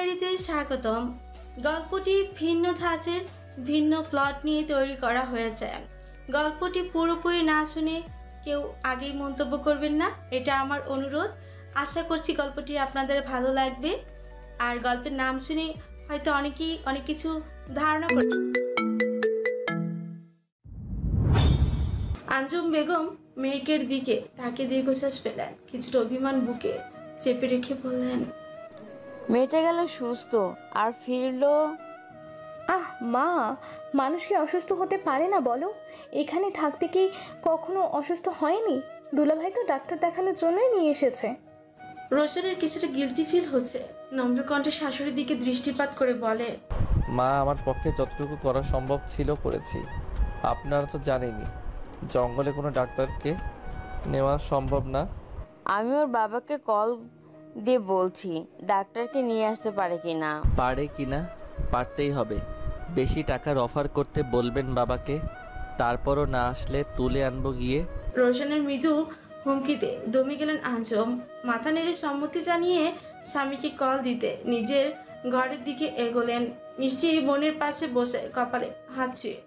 ডায়েরিতে স্বাগতম। গল্পটি ভিন্ন ধাঁচের, ভিন্ন প্লট নিয়ে তৈরি করা হয়েছে। গল্পটি পুরোপুরি না শুনে কেউ আগেই মন্তব্য করবেন না, এটা আমার অনুরোধ। আশা করছি গল্পটি আপনাদের ভালো লাগবে। আর গল্পের নাম শুনে হয়তো অনেকেই অনেক কিছু ধারণা করে। আঞ্জুম বেগম মেহেকের দিকে তাকে দীর্ঘশ্বাস পেলেন, কিছুটা অভিমান বুকে চেপে রেখে বললেন, মেয়েটা গেল সুস্থ আর ফিরলো। আহ মা, মানুষ কি অসুস্থ হতে পারে না বলো? এখানে থাকতে কি কখনো অসুস্থ হয়নি? দুলাভাই তো ডাক্তার দেখানোর জন্যই নিয়ে এসেছে। রোশনের কিছুটা গিল্টি ফিল হচ্ছে। নম্রকণ্ঠে শাশুড়ির দিকে দৃষ্টিপাত করে বলে, মা, আমার পক্ষে যতটুকু করা সম্ভব ছিল করেছি। আপনারা তো জানেনই, জঙ্গলে কোনো ডাক্তারকে নেওয়া সম্ভব না। আমি ওর বাবাকে কল দিয়ে বলছি ডাক্তারকে নিয়ে আসতে পারে কিনা। পারে কিনা? পারতেই হবে। বেশি টাকার অফার করতে বলবেন বাবাকে, তারপরও না আসলে তুলে আনবো গিয়ে। রোশনের মৃদু হুমকিতে দমে গেলেন আঞ্জম। মাথা নেড়ে সম্মতি জানিয়ে স্বামীকে কল দিতে নিজের ঘরের দিকে এগোলেন। মিষ্টি বোনের পাশে বসে কপালে হাত ছুঁয়ে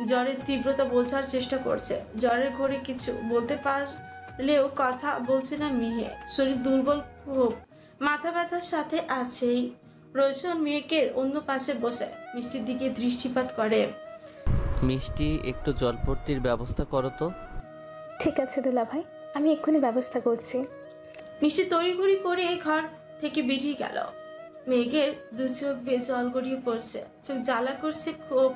জ্বরের তীব্রতা বোঝার চেষ্টা করছে। জ্বরের ঘরে কিছু বলতে পারলেও কথা বলছে না মিহে। শরীর দুর্বল, খুব মাথা ব্যথার সাথে আছেই। রোশন মেহেকের অন্য পাশে বসে মিষ্টির দিকে দৃষ্টিপাত করে। মিষ্টি, একটু জলপট্টির ব্যবস্থা করো তো। ঠিক আছে দুলাভাই, আমি এক্ষুনি ব্যবস্থা করছি। মিষ্টি তড়িঘড়ি করে ঘর থেকে বেরিয়ে গেল। মেঘের দু চোখ বেয়ে জল গড়িয়ে পড়ছে, চোখ জ্বালা করছে খুব।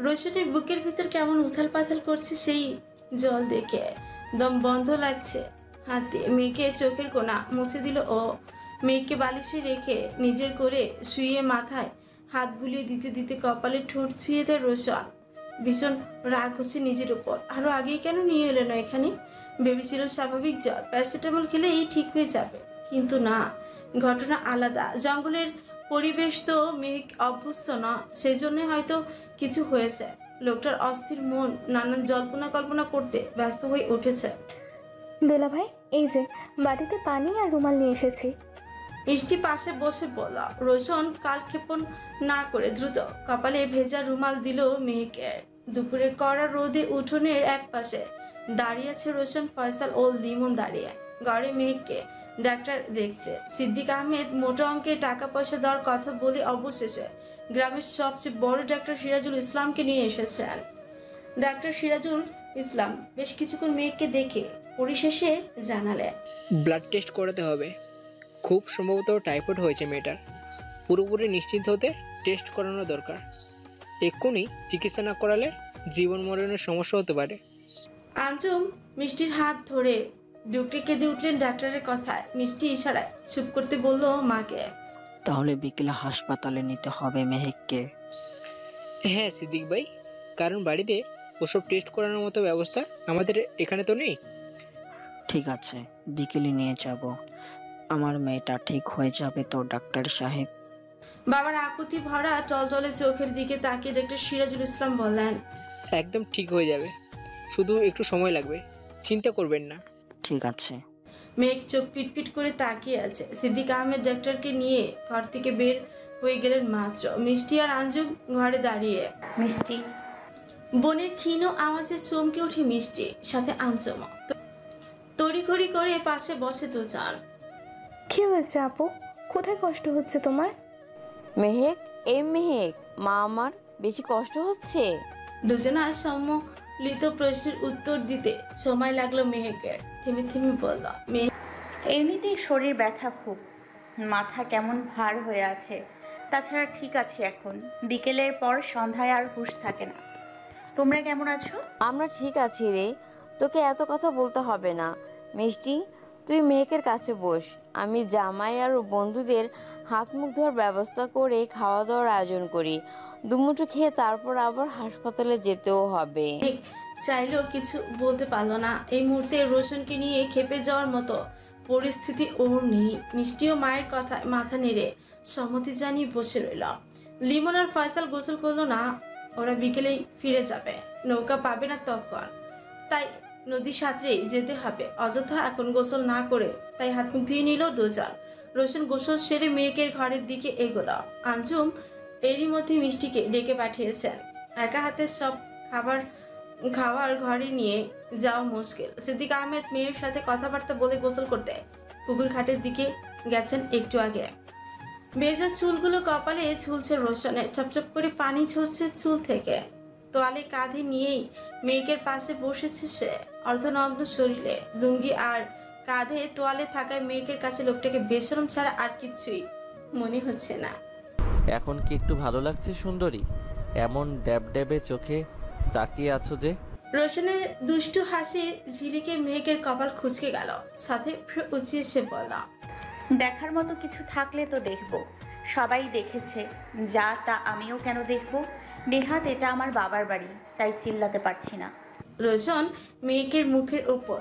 রোশনের বুকের ভিতর কেমন উথাল পাথাল করছে সেই জল দেখে। দম বন্ধ লাগছে। হাত দিয়ে মেঘে চোখের কোণা মুছে দিল ও। মেঘকে বালিশে রেখে নিজের করে শুয়ে মাথায় হাত বুলিয়ে দিতে দিতে কপালে ঠোঁট ছুঁয়ে দেয় রোশন। ভীষণ রাগ হচ্ছে নিজের উপর। আরো আগেই কেন নিয়ে এলো না এখানে? ভেবেছিল স্বাভাবিক জ্বর, প্যারাসিটামল খেলেই ঠিক হয়ে যাবে, কিন্তু না, ঘটনা আলাদা। জঙ্গলের পরিবেশ তো মেঘ অভ্যস্ত না, সেজন্য হয়তো কিছু হয়েছে। লোকটার অস্থির মন নানান জল্পনা কল্পনা করতে ব্যস্ত হয়ে উঠেছে। দুলাভাই, এই যে বাটিতে পানি আর রুমাল নিয়ে এসেছি। মিষ্টি পাশে বসে বলল। রোশন কালক্ষেপণ না করে দ্রুত কপালে ভেজা রুমাল দিল মেহেকে। দুপুরে কড়া রোদে উঠোনের এক পাশে দাঁড়িয়ে আছে রোশন, ফয়সাল ও লিমন দাঁড়িয়ে। ঘরে মেহেককে ডাক্তার দেখছে। সিদ্দিক আহমেদ মোটা অঙ্কের টাকা পয়সা দেওয়ার কথা বলে অবশেষে গ্রামের সবচেয়ে বড় ডাক্তার সিরাজুল ইসলামকে নিয়ে এসেছেন। ডাক্তার সিরাজুল ইসলাম বেশ কিছুক্ষণ মেহেককে দেখে পরিশেষে জানালেন, ব্লাড টেস্ট করাতে হবে, খুব সম্ভবত টাইফয়েড হয়েছে মেয়েটার। পুরোপুরি নিশ্চিন্ত হতে টেস্ট করানো দরকার। এক্ষুনি চিকিৎসা না করালে জীবন মরণের সমস্যা হতে পারে। আঞ্জুম মিষ্টির হাত ধরে ডুকরে কেঁদে উঠলেন ডাক্তারের কথায়। মিষ্টি ইশারায় চুপ করতে বলল মাকে। তাহলে বিকেলে হাসপাতালে নিতে হবে মেহেককে। হ্যাঁ সিদ্দিক ভাই, কারণ বাড়িতে ওসব টেস্ট করানোর মতো ব্যবস্থা আমাদের এখানে তো নেই। ঠিক আছে, বিকেলে নিয়ে যাব। আমার মেয়েটা ঠিক হয়ে যাবে তো ডাক্তার সাহেব? বাবার আকুতি ভরা টলটলে চোখের দিকে তাকিয়ে ডাক্তার সিরাজুল ইসলাম বললেন, একদম ঠিক হয়ে যাবে, শুধু একটু সময় লাগবে, চিন্তা করবেন না। ঠিক আছে। মেঘ চোখ পিটপিট করে তাকিয়ে আছে। সিদ্দিক আহমেদ ডাক্তারকে নিয়ে ঘর থেকে বের হয়ে গেলেন মাত্র। মিষ্টি আর আঞ্জুম ঘরে দাঁড়িয়ে। মিষ্টি, বোনের ক্ষীণ আওয়াজে চমকে উঠে মিষ্টি, সাথে আঞ্জুম। তড়িঘড়ি করে পাশে বসে দুজন। কি হয়েছে আপু? কোথায় কষ্ট হচ্ছে তোমার? মেহেক, এই মেহেক, মা আমার বেশি কষ্ট হচ্ছে? দুজনার সম্মিলিত প্রশ্নের উত্তর দিতে সময় লাগলো মেহেকের। থেমে থেমে বলল, মেহেক এমনিতেই শরীর ব্যথা খুব, মাথা কেমন ভার হয়ে আছে। তাছাড়া ঠিক আছে এখন, বিকেলের পর সন্ধ্যায় আর হুঁশ থাকে না। তোমরা কেমন আছো? আমরা ঠিক আছি রে, তোকে এত কথা বলতে হবে না। মিষ্টি, তুই মেহেকের কাছে বস, আমি জামাই আর বন্ধুদের হাত মুখ ধোয়ার ব্যবস্থা করে খাওয়া দাওয়ার আয়োজন করি। দুমুঠো খেয়ে তারপর আবার হাসপাতালে যেতেও হবে। চাইলেও কিছু বলতে পারলো না। এই মুহূর্তে রোশনকে নিয়ে খেপে যাওয়ার মতো পরিস্থিতি ওর নেই। মিষ্টিও মায়ের কথায় মাথা নেড়ে সম্মতি জানিয়ে বসে রইল। লিমন আর ফয়সাল গোসল করলো না, ওরা বিকেলেই ফিরে যাবে, নৌকা পাবে না তখন, তাই নদী সাঁতরেই যেতে হবে। অযথা এখন গোসল না করে তাই হাত মুখ ধুয়ে নিল দুজন। রোশন গোসল সেরে মেয়েকের ঘরের দিকে এগোলো। আঞ্জুম এরই মধ্যে মিষ্টিকে ডেকে পাঠিয়েছেন। একা হাতে সব খাবার ঘরে নিয়ে যাওয়া মুশকিল। সিদ্দিক আহমেদ মেয়ের সাথে কথাবার্তা বলে গোসল করতে পুকুর ঘাটের দিকে গেছেন একটু আগে। ভেজা চুলগুলো কপালে ঝুলছে রোশনের, চপচপ করে পানি ঝরছে চুল থেকে। তোয়ালে কাঁধে নিয়েই মেয়েকের পাশে বসেছে সে, অর্ধনগ্ন শরীরে লুঙ্গি আর কাঁধে তোয়ালে থাকায় মেয়েকের কাছে লোকটাকে বেশরম ছাড়া আর কিছুই মনে হচ্ছে না। এখন কি একটু ভালো লাগছে সুন্দরী? এমন ড্যাব ড্যাবে চোখে তাকিয়ে আছো যে। রোশনের দুষ্টু হাসির ঝিলিকে মেয়েকের কপাল খুঁচকে গেল, সাথে উঁচিয়ে সে বলল, দেখার মতো কিছু থাকলে তো দেখবো। সবাই দেখেছে, যা তা আমিও কেন দেখবো? নেহাত এটা আমার বাবার বাড়ি, তাই চিল্লাতে পারছি না। রোশন মেয়েকের মুখের উপর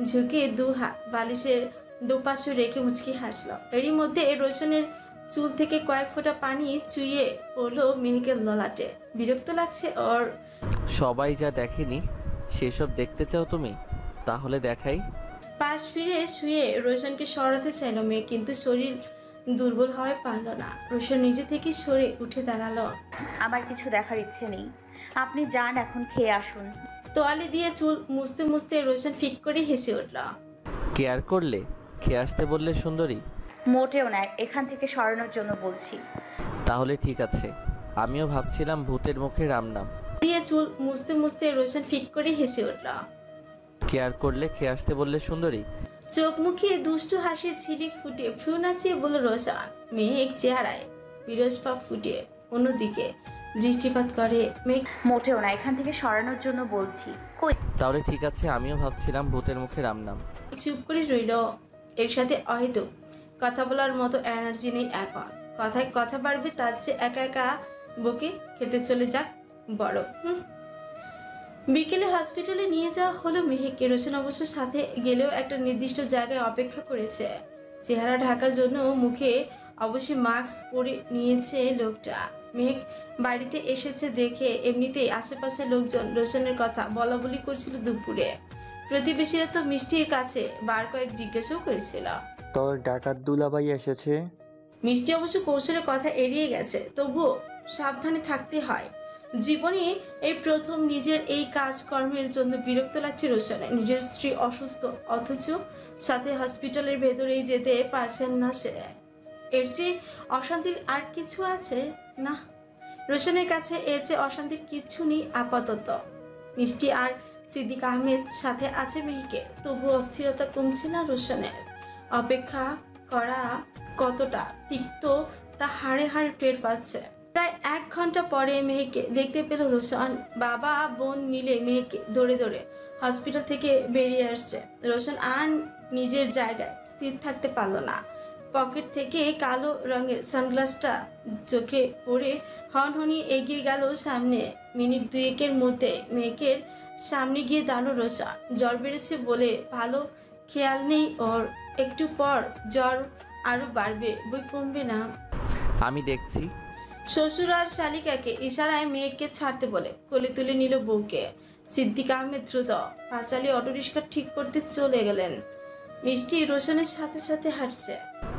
ঝুঁকে দু হাত বালিশের দুপাশে রেখে মুচকি হাসল। এরই মধ্যে রোশনের চুল থেকে কয়েক ফোঁটা পানি চুইয়ে পড়লো মেয়েকের ললাটে। বিরক্ত লাগছে ওর। সবাই যা দেখেনি সেসব দেখতে চাও তুমি? তাহলে দেখাই। পাশ ফিরে শুয়ে রোশনকে সরাতে চাইল মেয়ে, কিন্তু শরীর দুর্বল হওয়ায় পারল না। রোশন নিজে থেকে সরে উঠে দাঁড়ালো। আমার কিছু দেখার ইচ্ছে নেই, আপনি যান, এখন খেয়ে আসুন। তোয়ালে দিয়ে চুল মুছতে মুছতে রোশন ফিক করে হেসে উঠল। কেয়ার করলে? খেয়ে আসতে বললে সুন্দরী? মোটেও না, এখান থেকে সরানোর জন্য বলছি। তাহলে ঠিক আছে, আমিও ভাবছিলাম ভূতের মুখে রাম নাম। দিয়ে চুল মুছতে মুছতে রোশন ফিক করে হেসে উঠল। কেয়ার করলে খেয়ে আসতে বললে সুন্দরী? চোখ মুখে দুষ্টু হাসির ঝিলিক ফুটে ভ্রু নাচিয়ে বলল রোশন। মেঘ চেহারায় বিরস ভাব ফুটে অন্যদিকে দৃষ্টিপাত করে। মেঘ মোটেও না, এখান থেকে সরানোর জন্য বলছি। কই? তাহলে ঠিক আছে, আমিও ভাবছিলাম ভূতের মুখে রাম নাম। চুপ করে রইল। এর সাথে হয়তো কথা বলার মতো এনার্জি নেই এখন। কথায় কথা বাড়বে, তার চেয়ে একা একা বকে খেতে চলে যাক বড়। বিকেলে হসপিটালে নিয়ে যাওয়া হলো মেহেককে। রোশন অবশ্য সাথে গেলেও একটা নির্দিষ্ট জায়গায় অপেক্ষা করেছে। চেহারা ঢাকার জন্য মুখে অবশ্যই মাস্ক পরে নিয়েছে লোকটা। মেহেক বাড়িতে এসেছে দেখে এমনিতেই আশেপাশের লোকজন রোশনের কথা বলা বলি করছিল দুপুরে। প্রতিবেশীরা তো মিষ্টির কাছে বার কয়েক জিজ্ঞাসাও করেছিল। তোর ডাকাত দুলাভাই এসেছে। মিষ্টি অবশ্য কৌশলের কথা এড়িয়ে গেছে, তবুও সাবধানে থাকতে হয়। জীবনে এই প্রথম নিজের এই কাজকর্মের জন্য বিরক্ত লাগছে রোশনের। নিজের স্ত্রী অসুস্থ, অথচ সাথে হসপিটালের ভেতরেই যেতে পারছেন না সে। এর চেয়ে অশান্তির আর কিছু আছে? না, রোশনের কাছে এর চেয়ে অশান্তির কিচ্ছু নেই আপাতত। মিষ্টি আর সিদ্দিক আহমেদ সাথে আছে মেয়েকে, তবু অস্থিরতা কমছে না রোশনের। অপেক্ষা করা কতটা তিক্ত তা হাড়ে হাড়ে টের পাচ্ছে। প্রায় 1 ঘন্টা পরে মেয়েকে দেখতে পেল রোশন। বাবা বোন মিলে মেয়েকে দৌড়ে দৌড়ে হসপিটাল থেকে বেরিয়ে আসছে। রোশন আর নিজের জায়গায় স্থির থাকতে পারল না। পকেট থেকে কালো রঙের সানগ্লাসটা চোখে পড়ে হনহনিয়ে এগিয়ে গেল সামনে। মিনিট 2-এর মধ্যে মেয়েকের সামনে গিয়ে দাঁড়ালো রোশন। জ্বর বেড়েছে বলে ভালো খেয়াল নেই ওর। একটু পর জ্বর আরো বাড়বে, বই কমবে না। আমি দেখছি। শ্বশুর আর শালিকাকে ইশারায় মেয়েকে ছাড়তে বলে কোলে তুলে নিল বউকে। সিদ্দিক আহমেদ দ্রুত পা চালিয়ে অটোরিক্সা ঠিক করতে চলে গেলেন। মিষ্টি রোশনের সাথে সাথে হাঁটছে।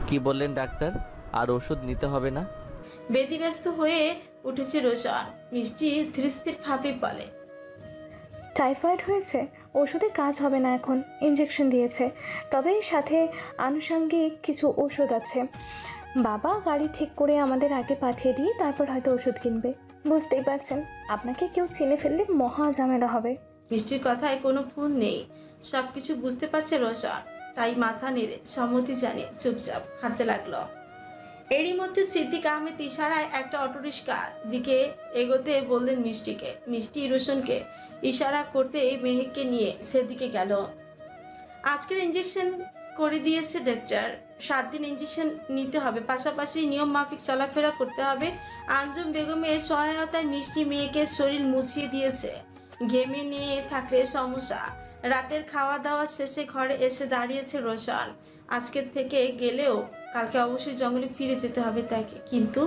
কি বললেন ডাক্তার? আর ওষুধ নিতে হবে না? ব্যতিব্যস্ত হয়ে উঠেছে রোশন। মিষ্টি ধীরস্থির ভাবে বলে, টাইফয়েড হয়েছে, ওষুধে কাজ হবে না এখন। ইঞ্জেকশন দিয়েছে, তবে সাথে আনুষঙ্গিক কিছু ওষুধ আছে। বাবা গাড়ি ঠিক করে আমাদের আগে পাঠিয়ে দিয়ে তারপর হয়তো ওষুধ কিনবে। বুঝতেই পারছেন, আপনাকে কেউ চিনে ফেললে মহা ঝামেলা হবে। মিষ্টির কথায় কোনো ভুল নেই, সবকিছু বুঝতে পারছে রোশন। তাই মাথা নেড়ে সম্মতি জানিয়ে চুপচাপ হাঁটতে লাগলো। এরই মধ্যে সিদ্দিক আহমেদ ইশারায় একটা অটোরিক্সার দিকে এগোতে বললেন মিষ্টিকে। মিষ্টি রোশনকে ইশারা করতে মেহেককে নিয়ে সেদিকে গেল। আজকের ইঞ্জেকশন করে দিয়েছে ডাক্তার। 7 দিন ইঞ্জেকশন নিতে হবে, পাশাপাশি নিয়ম মাফিক চলাফেরা করতে হবে। আঞ্জুম বেগমের সহায়তায় মিষ্টি মেয়েকে শরীর মুছিয়ে দিয়েছে। ঘেমে নিয়ে থাকলে সমস্যা। রাতের খাওয়া দাওয়া শেষে ঘরে এসে দাঁড়িয়েছে রোশন। আজকের থেকে গেলেও কালকে অবশ্যই জঙ্গলে ফিরে যেতে হবে তাকে। কিন্তু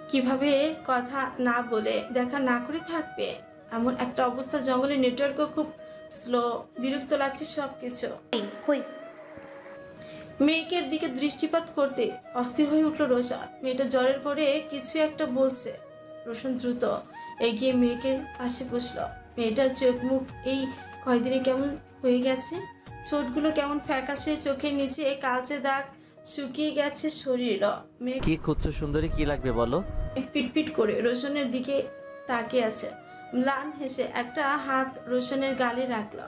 কিভাবে কথা না বলে দেখা না করে থাকবে? এমন একটা অবস্থা, জঙ্গলে নেটওয়ার্কও খুব স্লো। বিরক্ত লাগছে সব কিছু। কই? মেয়েকের দিকে দৃষ্টিপাত করতে অস্থির হয়ে উঠল রোশন। মেয়েটা জ্বরের ঘরে কিছু একটা বলছে। রোশন দ্রুত এগিয়ে মেয়েকের পাশে বসলো। মেয়েটার চোখ মুখ এই কয়দিনে কেমন হয়ে গেছে, ঠোঁটগুলো কেমন ফ্যাকাশে, চোখের নিচে কালচে দাগ, শুকিয়ে গেছে শরীরও। মেয়ে কি খুঁজছো সুন্দরী, কি লাগবে বলো? পিটপিট করে রোশনের দিকে তাকিয়ে আছে। ম্লান হেসে একটা হাত রোশনের গালে রাখলো।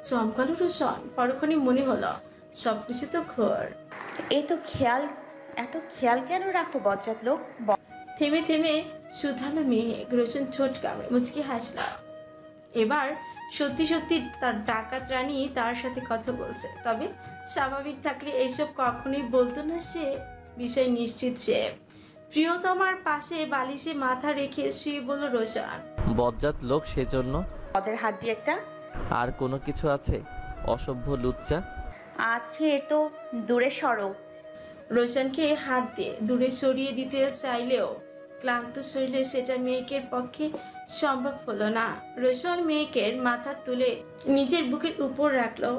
চমকালো রোশন। পরক্ষণই মনে হলো সবকিছু তো ঘোর। এত খেয়াল কেন রাখো বজ্জাত লোক? থেমে থেমে শুধালো মেয়ে। রোশন ঠোঁট কামড়ে মুচকি হাসল। এবার সত্যি সত্যি তার ডাকাত রানী তার সাথে কথা বলছে। তবে স্বাভাবিক থাকলে এইসব কখনোই বলতো না সে। বিষয় নিশ্চিত সে। প্রিয়তমার পাশে বালিশে মাথা রেখে শুয়ে বলল রোশন। বজ্জাত লোক সেজন্য? ওদের হাত দিয়ে একটা আর কোনো কিছু আছে? অসভ্য লুচ্চা। আছে তো দূরে সরো। রোশনকে হাত দিয়ে দূরে সরিয়ে দিতে চাইলেও ক্লান্ত শরীরে সেটা মেয়েকের পক্ষে সম্ভব হলো না। রোশন মেয়েকের মাথা তুলে নিজের বুকের উপর রাখলো।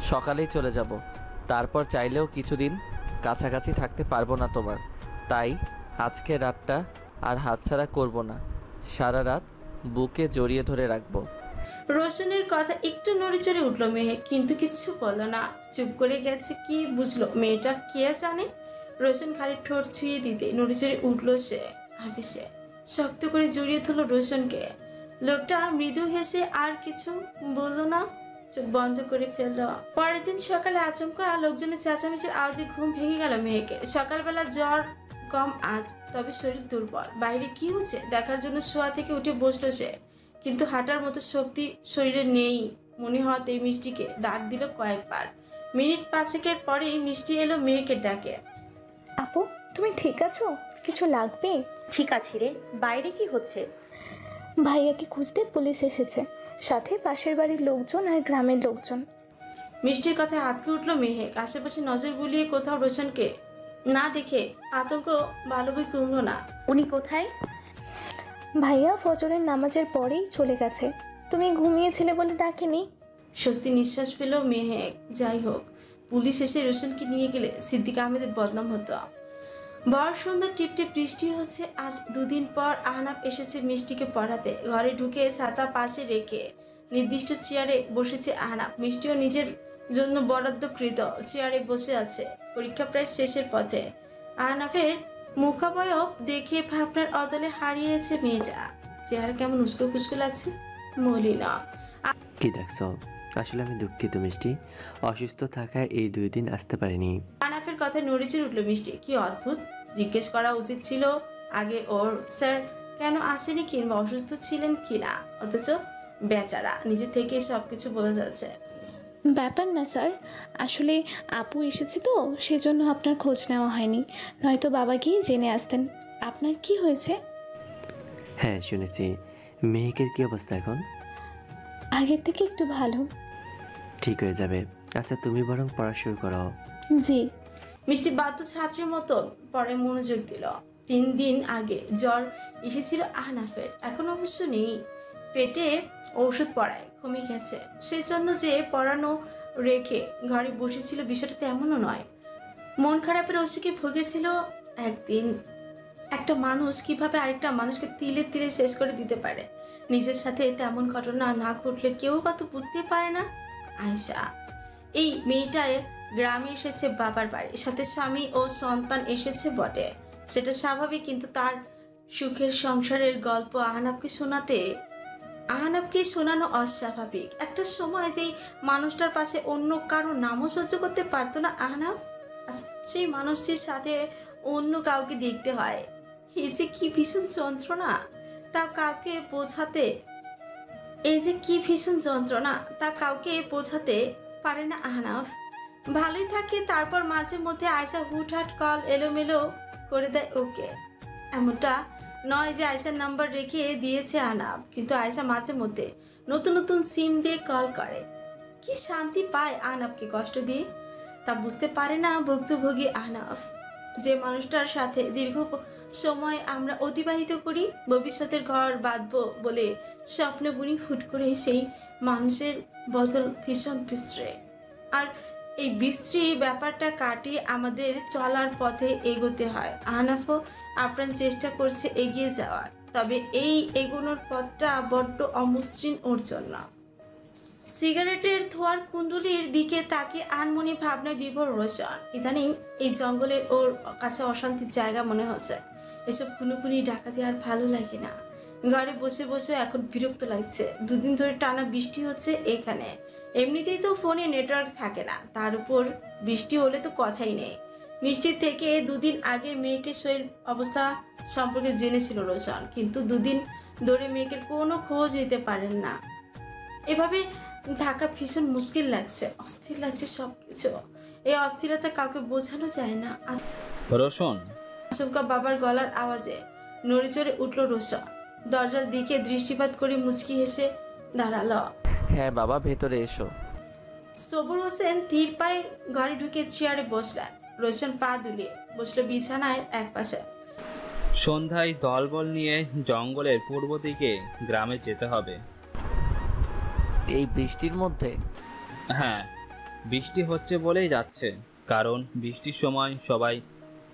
সকালেই চলে যাব, তারপর চাইলেও কিছুদিন কাছাকাছি থাকতে পারবো না তোমার। তাই আজকে রাতটা আর হাতছাড়া করব না, সারা রাত বুকে জড়িয়ে ধরে রাখবো। রোশনের কথা একটু নড়েচড়ে উঠলো মেয়ে, কিন্তু কিছু বলল না। চুপ করে গেছে। কি বুঝলো মেয়েটা, কে জানে। রোশন খালি ঠোঁট ছুঁয়ে দিতে নড়েচড়ে উঠলো সে। আবেশে শক্ত করে জড়িয়ে ধরলো রোশনকে। লোকটা মৃদু হেসে আর কিছু বলল না, চোখ বন্ধ করে ফেললো। পরের দিন সকালে আচমকা লোকজনের চেঁচামেচির আওয়াজে ঘুম ভেঙে গেল মেয়েকে। সকালবেলা জ্বর কম আজ, তবে শরীর দুর্বল। বাইরে কি হচ্ছে দেখার জন্য শোয়া থেকে উঠে বসলো সে, কিন্তু হাঁটার মতো শক্তি শরীরে নেই। মনে হতেই মিষ্টিকে ডাক দিল কয়েকবার। মিনিট 5 পরেই মিষ্টি এলো মেয়েকে ডাকে। আপু, তুমি ঠিক আছো? কিছু লাগবে? ঠিক আছে রে। বাইরে কি হচ্ছে? ভাইয়াকে খুঁজতে পুলিশ এসেছে, সাথে পাশের বাড়ির লোকজন আর গ্রামের লোকজন। মিষ্টির কথায় আটকে উঠলো মেহেক। আশেপাশে নজর বুলিয়ে কোথাও রোশনকে না দেখে আতঙ্ক ভালোভাবে কমলো না। উনি কোথায়? ভাইয়া ফজরের নামাজের পরেই চলে গেছে। তুমি ঘুমিয়েছিলে বলে ডাকিনি। স্বস্তি নিঃশ্বাস পেল মেহেক। যাই হোক, পুলিশ এসে রোশনকে নিয়ে গেলে সিদ্দিক আহমেদের বদনাম হতো। বর সন্ধ্যা টিপটিপ বৃষ্টি হচ্ছে। আজ 2 দিন পর আহনাফ এসেছে মিষ্টিকে পড়াতে। ঘরে ঢুকে ছাতা পাশে রেখে নির্দিষ্ট চেয়ারে বসেছে আহনাফ। মিষ্টিও নিজের জন্য বরাদ্দকৃত চেয়ারে বসে আছে। পরীক্ষা প্রায় শেষের পথে। আহনাফের মুখাবয়ব দেখে ভাবনার অদলে হারিয়েছে মেয়েটা। চেহারা কেমন উস্কো খুস্কো লাগছে, মলিনা। কি দেখছো? আসলে আমি দুঃখিত মিষ্টি, অসুস্থ থাকায় এই 2 দিন আসতে পারিনি। আহনাফের কথায় নড়েচড়ে উঠল মিষ্টি। কি অদ্ভুত, জিজ্ঞেস করা উচিত ছিল আগে ওর, স্যার কেন আসেনি কিংবা অসুস্থ ছিলেন কিনা। অথচ বেচারা নিজে থেকে সবকিছু বলে যাচ্ছে। ব্যাপার না স্যার, আসলে আপু এসেছে তো সেজন্য আপনার খোঁজ নেওয়া হয়নি, নয়তো বাবা গিয়ে জেনে আসতেন। আপনার কি হয়েছে? হ্যাঁ শুনেছি। মেহেকের কি অবস্থা এখন? আগের থেকে একটু ভালো। ঠিক হয়ে যাবে। আচ্ছা তুমি বরং পড়া শুরু করো। জি। মিষ্টি বাধ্য ছাত্রের মতন পরে মনোযোগ দিল। 3 দিন আগে জ্বর এসেছিল আহনাফের, এখন অবশ্য নেই। পেটে ঔষধ পড়ায় কমে গেছে। সেই জন্য যে পড়ানো রেখে ঘরে বসেছিল বিষয়টা তেমনও নয়। মন খারাপের অসুখে ভুগেছিল একদিন। একটা মানুষ কিভাবে আরেকটা মানুষকে তিলে তিলে শেষ করে দিতে পারে, নিজের সাথে তেমন ঘটনা না ঘটলে কেউ কত বুঝতে পারে না। আয়েশা এই মেয়েটায় গ্রামে এসেছে বাবার বাড়ি, সাথে স্বামী ও সন্তান এসেছে বটে, সেটা স্বাভাবিক। কিন্তু তার সুখের সংসারের গল্প আহনাফকে শোনানো অস্বাভাবিক। একটা সময় যেই মানুষটার পাশে অন্য কারো নামও সহ্য করতে পারতো না আহনাফ, সেই মানুষটির সাথে অন্য কাউকে দেখতে হয়। এই যে কি ভীষণ যন্ত্রণা তা কাউকে বোঝাতে পারে না আহনাফ। ভালোই থাকে, তারপর মাঝে মধ্যে আয়শা হুটহাট কল এলোমেলো করে দেয় ওকে। এমনটা নয় যে আয়শার নাম্বার রেখে দিয়েছে আহনাফ, কিন্তু আয়শা মাঝে মধ্যে নতুন নতুন সিম দিয়ে কল করে। কি শান্তি পায় আহনাফকে কষ্ট দিয়ে, তা বুঝতে পারে না ভুক্তভোগী আহনাফ। যে মানুষটার সাথে দীর্ঘ সময় আমরা অতিবাহিত করি, ভবিষ্যতের ঘর বাঁধবো বলে স্বপ্ন বুনি, ফুট করে সেই মানুষের বদল ভীষণ বিশ্রে। আর এই বিশ্রী ব্যাপারটা কাটিয়ে আমাদের চলার পথে এগোতে হয়। আহনাফও আপ্রাণ চেষ্টা করছে এগিয়ে যাওয়ার, তবে এই এগোনোর পথটা বড্ড অমসৃণ ওর জন্য। সিগারেটের ধোয়ার কুণ্ডুলির দিকে তাকিয়ে আনমনি ভাবনায় বিভোর রোশন। ইদানিং এই জঙ্গলের ওর কাছে অশান্তির জায়গা মনে হচ্ছে। এসব কুনুকুনি ডাকাতি আর ভালো লাগে না। ঘরে বসে বসে এখন বিরক্ত লাগছে। দুদিন ধরে টানা বৃষ্টি হচ্ছে এখানে। এমনিতেই তো ফোনে নেটওয়ার্ক থাকে না, তার উপর বৃষ্টি হলে তো কথাই নেই। বৃষ্টির থেকে দুদিন আগে মেয়েকে শরীর অবস্থা সম্পর্কে জেনেছিল রোশন, কিন্তু দুদিন ধরে মেয়েকের কোনো খোঁজ নিতে পারেন না। এভাবে থাকা ভীষণ মুশকিল লাগছে, অস্থির লাগছে সবকিছু। এই অস্থিরতা কাউকে বোঝানো যায় না। রোশন, আচমকা বাবার গলার আওয়াজে নড়ে চড়ে উঠল রোশন। দরজার দিকে দৃষ্টিপাত করে মুচকি হেসে দাঁড়ালো। হ্যাঁ বাবা, ভেতরে এসো। সবুর হোসেন ধীর পায়ে ঘরে ঢুকে চেয়ারে বসলেন। রোশন পা দুলিয়ে বসলো বিছানায় এক পাশে। সন্ধ্যায় দলবল নিয়ে জঙ্গলের পূর্ব দিকে গ্রামে যেতে হবে। এই বৃষ্টির মধ্যে? হ্যাঁ, বৃষ্টি হচ্ছে বলেই যাচ্ছে, কারণ বৃষ্টির সময় সবাই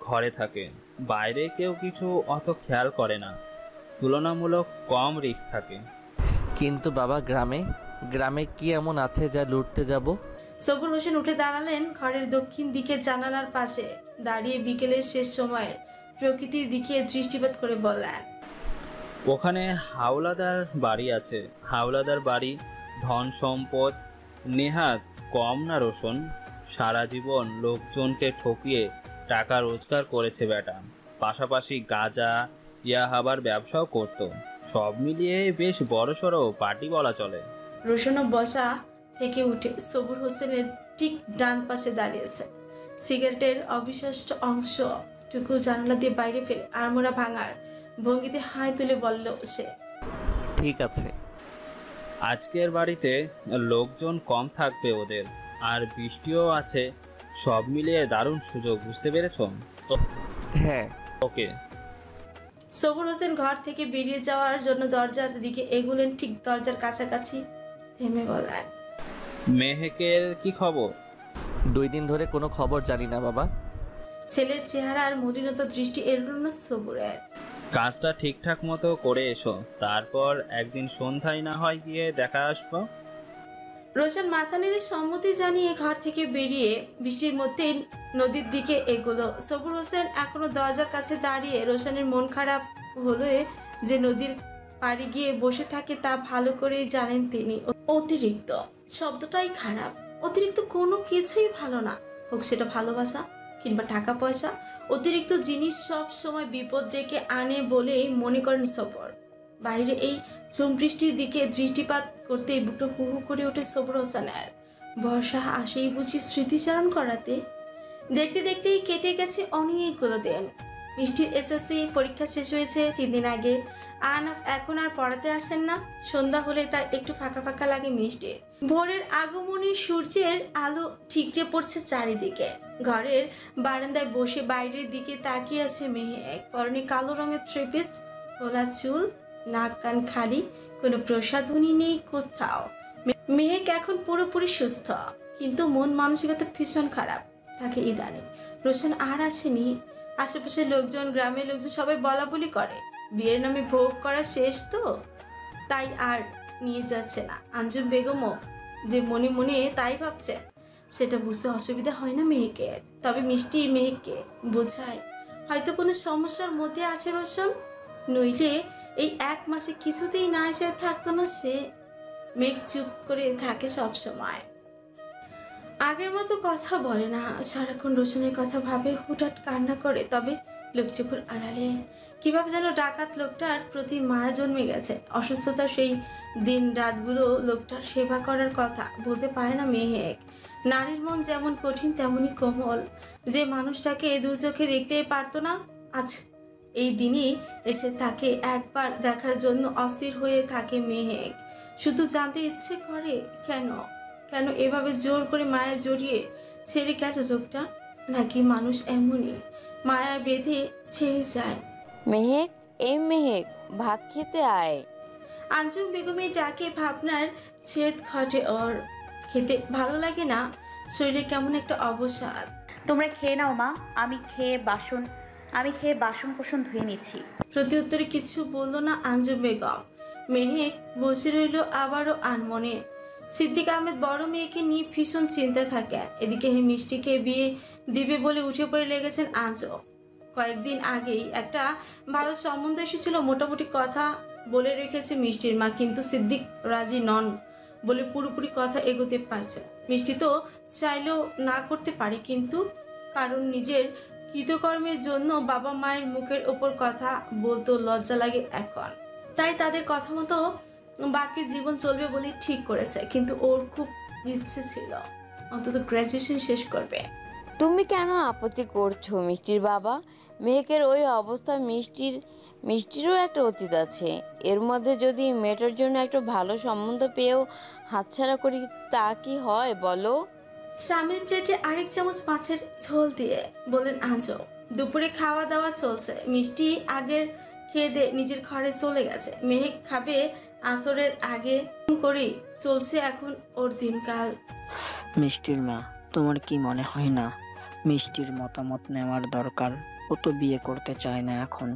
ঘরে থাকে, বাইরে কেউ কিছু অত খেয়াল করে না, তুলনামূলক কম রিস্ক থাকে। কিন্তু বাবা, গ্রামে কি এমন আছে যা লুটতে যাব? সবুর হোসেন উঠে দাঁড়ালেন। ঘরের দক্ষিণ দিকে জানালার পাশে দাঁড়িয়ে বিকেলের শেষ সময়ের প্রকৃতির দিকে দৃষ্টিপাত করে বললেন, ওখানে হাওলাদার বাড়ি আছে। হাওলাদার বাড়ি ধন সম্পদ নেহাত কম না রোশন। সারা জীবন লোকজনকে ঠকিয়ে টাকা রোজগার করেছে বেটা। পাশাপাশি গাঁজা ইয়াহাবার ব্যবসাও করত। সব মিলিয়ে বেশ বড়সড় পার্টি বলা চলে। রোশনও বসা থেকে উঠে সবুর হোসেনের ঠিক ডান পাশে দাঁড়িয়েছে। সিগারেটের অবিশিষ্ট অংশটুকু জানলা দিয়ে বাইরে ফেলে আড়মোড়া ভাঙার ভঙ্গিতে হাই তুলে বলল সে, ঠিক আছে। আজকের বাড়িতে লোকজন কম থাকবে ওদের, আর বৃষ্টিও আছে। সব মিলিয়ে দারুণ সুযোগ, বুঝতে পেরেছ? হ্যাঁ। ওকে। সবুর হোসেন ঘর থেকে বেরিয়ে যাওয়ার জন্য দরজার দিকে এগুলেন। ঠিক দরজার কাছাকাছি থেমে বললেন, মেহেকের কি খবর? 2 দিন ধরে কোনো খবর জানি না বাবা। ছেলের চেহারা আর মলিনতা দৃষ্টি এড়ল না সবুরের। কাজটা ঠিকঠাক মতো করে এসো, তারপর একদিন সন্ধ্যায় না হয় গিয়ে দেখা আসবো। রোশন মাথা নেড়ে সম্মতি জানিয়ে ঘর থেকে বেরিয়ে বৃষ্টির মধ্যে নদীর দিকে এগোলো। সবুর হোসেন এখনো দরজার কাছে দাঁড়িয়ে। রোশনের মন খারাপ হলে যে নদীর পাড়ে গিয়ে বসে থাকে তা ভালো করেই জানেন তিনি। অতিরিক্ত শব্দটাই খারাপ। অতিরিক্ত কোনো কিছুই ভালো না, হোক সেটা ভালোবাসা কিংবা টাকা পয়সা। অতিরিক্ত জিনিস সব সময় বিপদ ডেকে আনে বলেই মনে করেন সবর। বাইরে এই চুমবৃষ্টির দিকে দৃষ্টিপাত করতেই বুকটা হু হু করে ওঠে সবর হোসেনের। বর্ষা আসেই বুঝি স্মৃতিচারণ করাতে। দেখতে দেখতেই কেটে গেছে অনেকগুলো দিন। মিষ্টির এসএসসি পরীক্ষা শেষ হয়েছে 3 দিন আগে। আহনাফ এখন আর পড়াতে আসেন না। সন্ধ্যা হলে তার একটু ফাঁকা ফাঁকা লাগে মিষ্টির। ভোরের আগমনী সূর্যের আলো ঠিকরে পড়ছে চারিদিকে। ঘরের বারান্দায় বসে বাইরের দিকে তাকিয়ে আছে মেহেক। পরনে কালো রঙের থ্রিপিস, খোলা চুল, নাক কান খালি, কোনো প্রসাধনী নেই কোথাও। মেহেক এখন পুরোপুরি সুস্থ, কিন্তু মন মানসিকতা ভীষণ খারাপ থাকে ইদানিং। রোশন আর আসেনি। আশেপাশের লোকজন, গ্রামের লোকজন সবাই বলা বলি করে বিয়ের নামে ভোগ করা শেষ তো, তাই আর নিয়ে যাচ্ছে না। আঞ্জুম বেগমও যে মনে মনে তাই ভাবছে, সেটা বুঝতে অসুবিধা হয় না মেহেকের। তবে মিষ্টি মেহেককে বোঝায় হয়তো কোনো সমস্যার মধ্যে আছে রোশন, নইলে এই 1 মাসে কিছুতেই না এসে থাকতো না সে। মেঘ চুপ করে থাকে সব সময়, আগের মতো কথা বলে না। সারাক্ষণ রোশনের কথা ভাবে, হুটহাট কান্না করে। তবে লোকচক্ষুর আড়ালে কিভাবে যেন ডাকাত লোকটার প্রতি মায়া জন্মে গেছে। অসুস্থতার সেই দিন রাতগুলো লোকটার সেবা করার কথা বলতে পারে না মেহেক। নারীর মন যেমন কঠিন তেমনই কোমল। যে মানুষটাকে 2 চোখে দেখতেই পারতো না, আজ এই দিনই এসে তাকে একবার দেখার জন্য অস্থির হয়ে থাকে মেহেক। শুধু জানতে ইচ্ছে করে কেন কেন এভাবে জোর করে মায়া জড়িয়ে ছেড়ে গেল লোকটা। নাকি মানুষ এমনই মায়া বেঁধে ছেড়ে যায়। মেহেক, এই মেহেক, ভাত খেতে আয়। আঞ্জুম বেগমের ডাকে ভাবনার ছেদ ঘটে ওর। খেতে ভালো লাগে না, শরীরে কেমন একটা অবসাদ। তোমরা খেয়ে নাও মা, আমি খেয়ে বাসন কোসন ধুয়ে নিচ্ছি। প্রতি উত্তরে কিছু বলল না আঞ্জুম বেগম। মেহেক বসে রইল আবারও আনমনে। সিদ্দিক আহমেদ বড় মেয়েকে নিয়ে ভীষণ চিন্তায় থাকেন। এদিকে মিষ্টিকে বিয়ে দিবে বলে উঠে পড়ে লেগেছেন আঞ্জুম। কয়েকদিন আগেই একটা ভালো সম্বন্ধ এসেছিল, মোটামুটি কথা বলে রেখেছে মিষ্টির মা, কিন্তু সিদ্দিক রাজি নন বলে পুরোপুরি কথা এগোতে পারছে না। মিষ্টি তো চাইলেও না করতে পারে, কিন্তু কারণ নিজের কৃতকর্মের জন্য বাবা মায়ের মুখের ওপর কথা বলতেও লজ্জা লাগে এখন। তাই তাদের কথা মতো বাকি জীবন চলবে বলে ঠিক করেছে। কিন্তু ওর খুব ইচ্ছে ছিল অন্তত গ্র্যাজুয়েশন শেষ করবে। তুমি কেন আপত্তি করছো মিষ্টির বাবা? মেহেকের ওই অবস্থা, মিষ্টিরও একটা অতীত আছে। এর মধ্যে যদি মেয়েটার জন্য একটা ভালো সম্বন্ধ পেয়েও হাতছাড়া করি, তা কি হয় বলো? স্বামীর প্লেটে আরেক চামচ মাছের ঝোল দিয়ে বলেন আঞ্জুম। দুপুরে খাওয়া দাওয়া চলছে। মিষ্টি আগের খেয়ে দিয়ে নিজের ঘরে চলে গেছে। মেহেক খাবে আসরের আগে করেই চলছে এখন ওর দিনকাল। মিষ্টির মা, তোমার কি মনে হয় না মিষ্টির মতামত নেওয়ার দরকার? ও তো বিয়ে করতে চায় না এখন।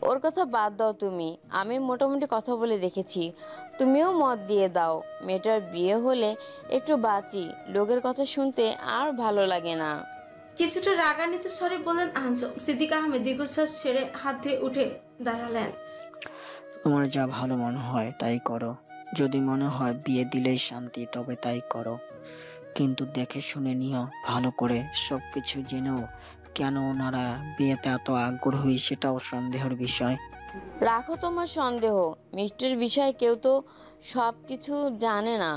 ওর কথা বাদ দাও তুমি। আমি মোটামুটি কথা বলে দেখেছি, তুমিও মত দিয়ে দাও। মেয়েটার বিয়ে হলে একটু বাঁচি, লোকের কথা শুনতে আর ভালো লাগে না। কিছুটা রাগান্বিত স্বরে বলেন আঞ্জুম। সিদ্দিক আহমেদ দীর্ঘশ্বাস ছেড়ে হাত ধুয়ে উঠে দাঁড়ালেন। তোমার যা ভালো মনে হয় তাই করো। যদি মনে হয় বিয়ে দিলেই শান্তি, তবে তাই করো, কিন্তু দেখে শুনে নিও ভালো করে। সবকিছু জেনেও কেন ওনারা বিয়েতে এত আগ্রহী সেটাও সন্দেহের বিষয়। রাখো তোমার সন্দেহ। মিষ্টির বিষয়ে কেউ তো সব কিছু জানে না,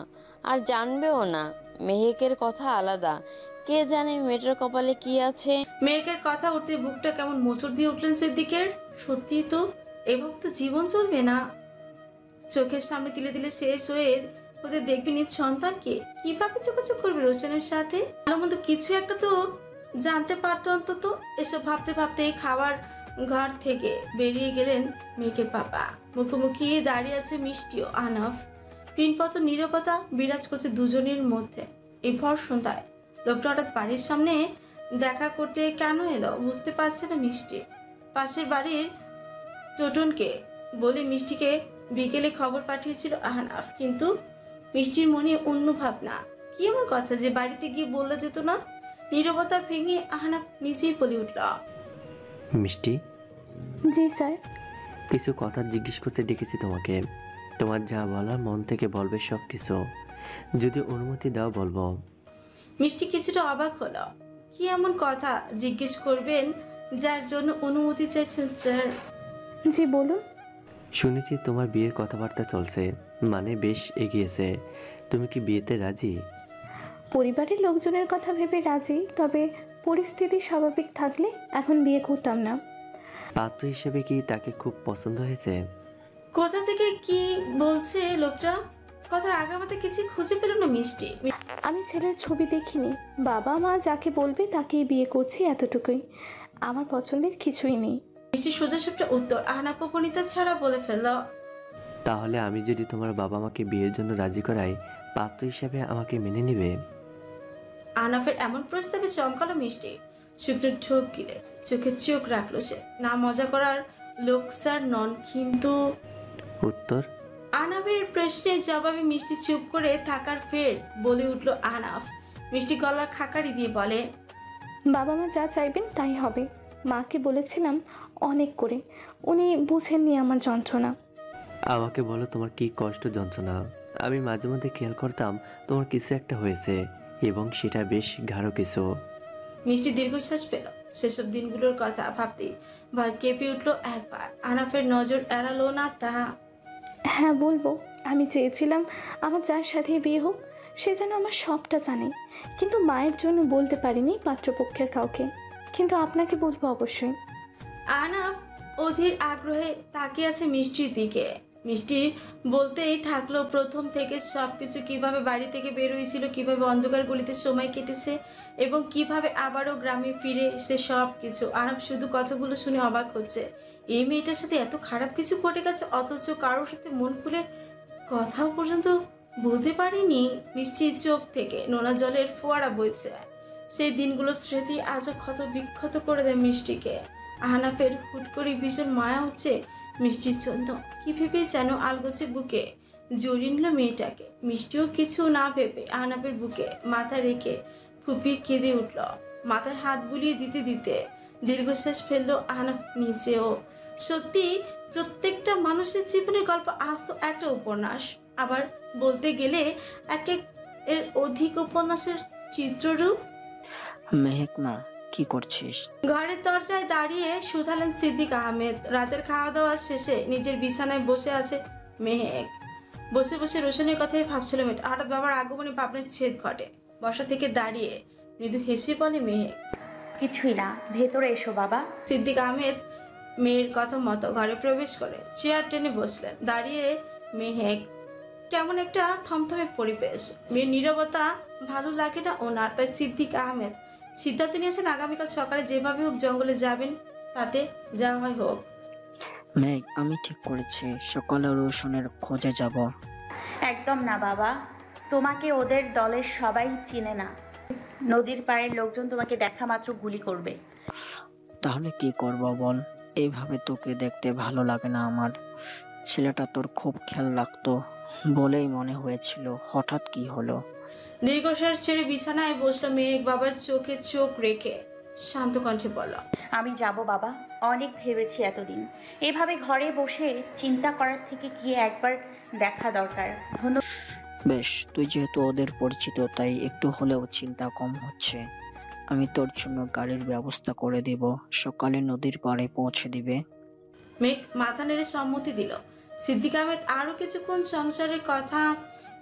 আর জানবেও না। মেহেকের কথা আলাদা, কে জানে মেয়েটার কপালে কি আছে। মেয়েকের কথা উঠতে বুকটা কেমন মোচড় দিয়ে উঠলেন সিদ্দিকের। সত্যি তো, এভাবে তো জীবন চলবে না। চোখের সামনে তিলে তিলে শেষ হয়ে ওদের দেখবি নিজ সন্তানকে কিভাবে যোগাযোগ করবে রোশনের সাথে। ভালো মন্দ কিছু একটা তো জানতে পারতো অন্তত। এসব ভাবতে ভাবতে খাবার ঘর থেকে বেরিয়ে গেলেন মেয়েকের বাবা। মুখোমুখি দাঁড়িয়ে আছে মিষ্টিও আনাফ। পিনপত নীরবতা বিরাজ করছে দুজনের মধ্যে। এই ভর সন্ধ্যায় লোকটা হঠাৎ বাড়ির সামনে দেখা করতে কেন এলো বুঝতে পারছে না মিষ্টি। পাশের বাড়ির টোটনকে বলে মিষ্টিকে বিকেলে খবর পাঠিয়েছিল আহনাফ, কিন্তু মিষ্টির মনে অন্য ভাবনা। কি এমন কথা যে বাড়িতে গিয়ে বললে যেত না? নীরবতা ভেঙে আহনাফ নিজেই বলে উঠল, মিষ্টি। জি স্যার। কিছু কথা জিজ্ঞেস করতে ডেকেছি তোমাকে। তোমার যা বলার মন থেকে বলবে সব কিছু। যদি অনুমতি দাও বলবো। মিষ্টি কিছুটা অবাক হলো। কি এমন কথা জিজ্ঞেস করবেন যার জন্য অনুমতি চাইছেন স্যার? জি বলুন। শুনেছি তোমার বিয়ের কথাবার্তা চলছে, মানে বেশ এগিয়েছে। তুমি কি বিয়েতে রাজি? পরিবারের লোকজনের কথা ভেবে রাজি, তবে পরিস্থিতি স্বাভাবিক থাকলে এখন বিয়ে করতাম না। পাত্র হিসেবে কি তাকে খুব পছন্দ হয়েছে? কোথা থেকে কি বলছে লোকটা? কথার আগামাতে কিছু খুঁজে পেল না মিষ্টি। আমি ছেলের ছবি দেখিনি, বাবা মা যাকে বলবে তাকেই বিয়ে করছি, এতটুকুই। আমার পছন্দের কিছুই নেই। মিষ্টি সোজা সাপটা উত্তর আহনাফ উপনীতা ছাড়া বলে ফেলল, তাহলে আমি যদি তোমার বাবা মাকে বিয়ের জন্য রাজি করাই, পাত্র হিসেবে আমাকে মেনে নেবে? আহনাফের এমন প্রস্তাবে চমকালো মিষ্টি। শুকনো ঠোক গিলে চোখে চোখ রাখলো সে। না মজা করার লোক স্যার নন, কিন্তু উত্তর? আহনাফের প্রশ্নের জবাবে মিষ্টি চুপ করে থাকার ফের বলে উঠল আহনাফ। মিষ্টি গলার খাকারি দিয়ে বলে, বাবা মা যা চাইবেন তাই হবে। মাকে বলেছিলাম অনেক করে, উনি বুঝেননি আমার যন্ত্রণা। আমাকে বলো তোমার কি কষ্ট যন্ত্রণা। আমি মাঝে মধ্যে খেয়াল করতাম তোমার কিছু একটা হয়েছে, এবং সেটা বেশ গাঢ় কিছু। মিষ্টি দীর্ঘশ্বাস পেল। সেসব দিনগুলোর কথা ভাবতেই ভয় কেঁপে উঠল একবার। আহনাফের নজর এড়ালো না তা। হ্যাঁ বলবো, আমি চেয়েছিলাম আমার যার সাথে বিয়ে হোক সে যেন আমার সবটা জানে, কিন্তু মায়ের জন্য বলতে পারিনি পাত্রপক্ষের কাউকে, কিন্তু আপনাকে বলবো অবশ্যই। আহনাফ অধীর আগ্রহে তাকিয়ে আছে মিষ্টির দিকে। মিষ্টির বলতেই থাকলো প্রথম থেকে সবকিছু, কিভাবে বাড়ি থেকে বের হয়েছিল, কিভাবে অন্ধকার গলিতে সময় কেটেছে, এবং কিভাবে আবারও গ্রামে ফিরে এসে সব কিছু। আহনাফ শুধু কথাগুলো শুনে অবাক হচ্ছে। এই মেয়েটার সাথে এত খারাপ কিছু ঘটে গেছে, অথচ কারোর সাথে মন খুলে কথাও পর্যন্ত বলতে পারিনি মিষ্টির চোখ থেকে নোনা জলের ফোয়ারা বইছে। সেই দিনগুলোর স্মৃতি আজও ক্ষত বিক্ষত করে দেয় মিষ্টিকে। আহনাফের হুট করে ভীষণ মায়া হচ্ছে মিষ্টির জন্য। কি ভেবে যেন আলগোছে বুকে জড়িয়ে নিল মেয়েটাকে। মিষ্টিও কিছু না ভেবে আহনাফের বুকে মাথা রেখে ফুপিয়ে কেঁদে উঠল। মাথায় হাত বুলিয়ে দিতে দিতে দীর্ঘশ্বাস ফেললো আহনাফ নিচেও। সত্যি প্রত্যেকটা মানুষের জীবনের গল্প আজ তো একটা উপন্যাস, আবার বলতে গেলে এক এক এর অধিক উপন্যাসের চিত্ররূপ। মেহেক মা, কি করছিস? ঘরের দরজায় দাঁড়িয়ে শুধালেন সিদ্দিক আহমেদ। রাতের খাওয়া দাওয়া শেষে নিজের বিছানায় বসে আছে মেহেক। বসে বসে রোশনের কথাই ভাবছিল মেয়েটা। হঠাৎ বাবার আগমনে ভাবনার ছেদ ঘটে। বসা থেকে দাঁড়িয়ে মৃদু হেসে বলে মেহেক। কিছুই না, ভেতরে এসো বাবা। সিদ্দিক আহমেদ মেয়ের কথা মতো ঘরে প্রবেশ করে চেয়ার টেনে বসলেন। দাঁড়িয়ে মেহেক। কেমন একটা থমথমে পরিবেশ। মেয়ের নীরবতা ভালো লাগে না ওনার। তাই সিদ্দিক আহমেদ সিদ্ধান্ত নিয়েছেন আগামীকাল সকালে যেভাবে হোক জঙ্গলে যাবেন, তাতে যা হয় হোক। মেঘ, আমি ঠিক করেছি, সকালে রোশনের খোঁজে যাব। একদম না বাবা, তোমাকে ওদের দলের সবাই চিনে না। নদীর পাড়ের লোকজন তোমাকে দেখা মাত্র গুলি করবে। তাহলে কি করব বল? এইভাবে তোকে দেখতে ভালো লাগে না আমার। ছেলেটা তোর খুব খেয়াল রাখতো বলেই মনে হয়েছিল, হঠাৎ কি হলো? দীর্ঘশ্বাস ছেড়ে বিছানায় বসলো মেঘ। বাবার চোখে চোখ রেখে শান্ত কণ্ঠে বলল। আমি যাব বাবা, অনেক ভেবেছি এতদিন। এভাবে ঘরে বসে চিন্তা করার থেকে গিয়ে একবার দেখা দরকার। বেশ, তুই যেহেতু ওদের পরিচিত তাই একটু হলেও চিন্তা কম হচ্ছে। আমি তোর জন্য গাড়ির ব্যবস্থা করে দিব, সকালে নদীর পাড়ে পৌঁছে দিবে। মেঘ মাথা নেড়ে সম্মতি দিল। সিদ্দিক আহমেদ আরো কিছুক্ষণ সংসারের কথা,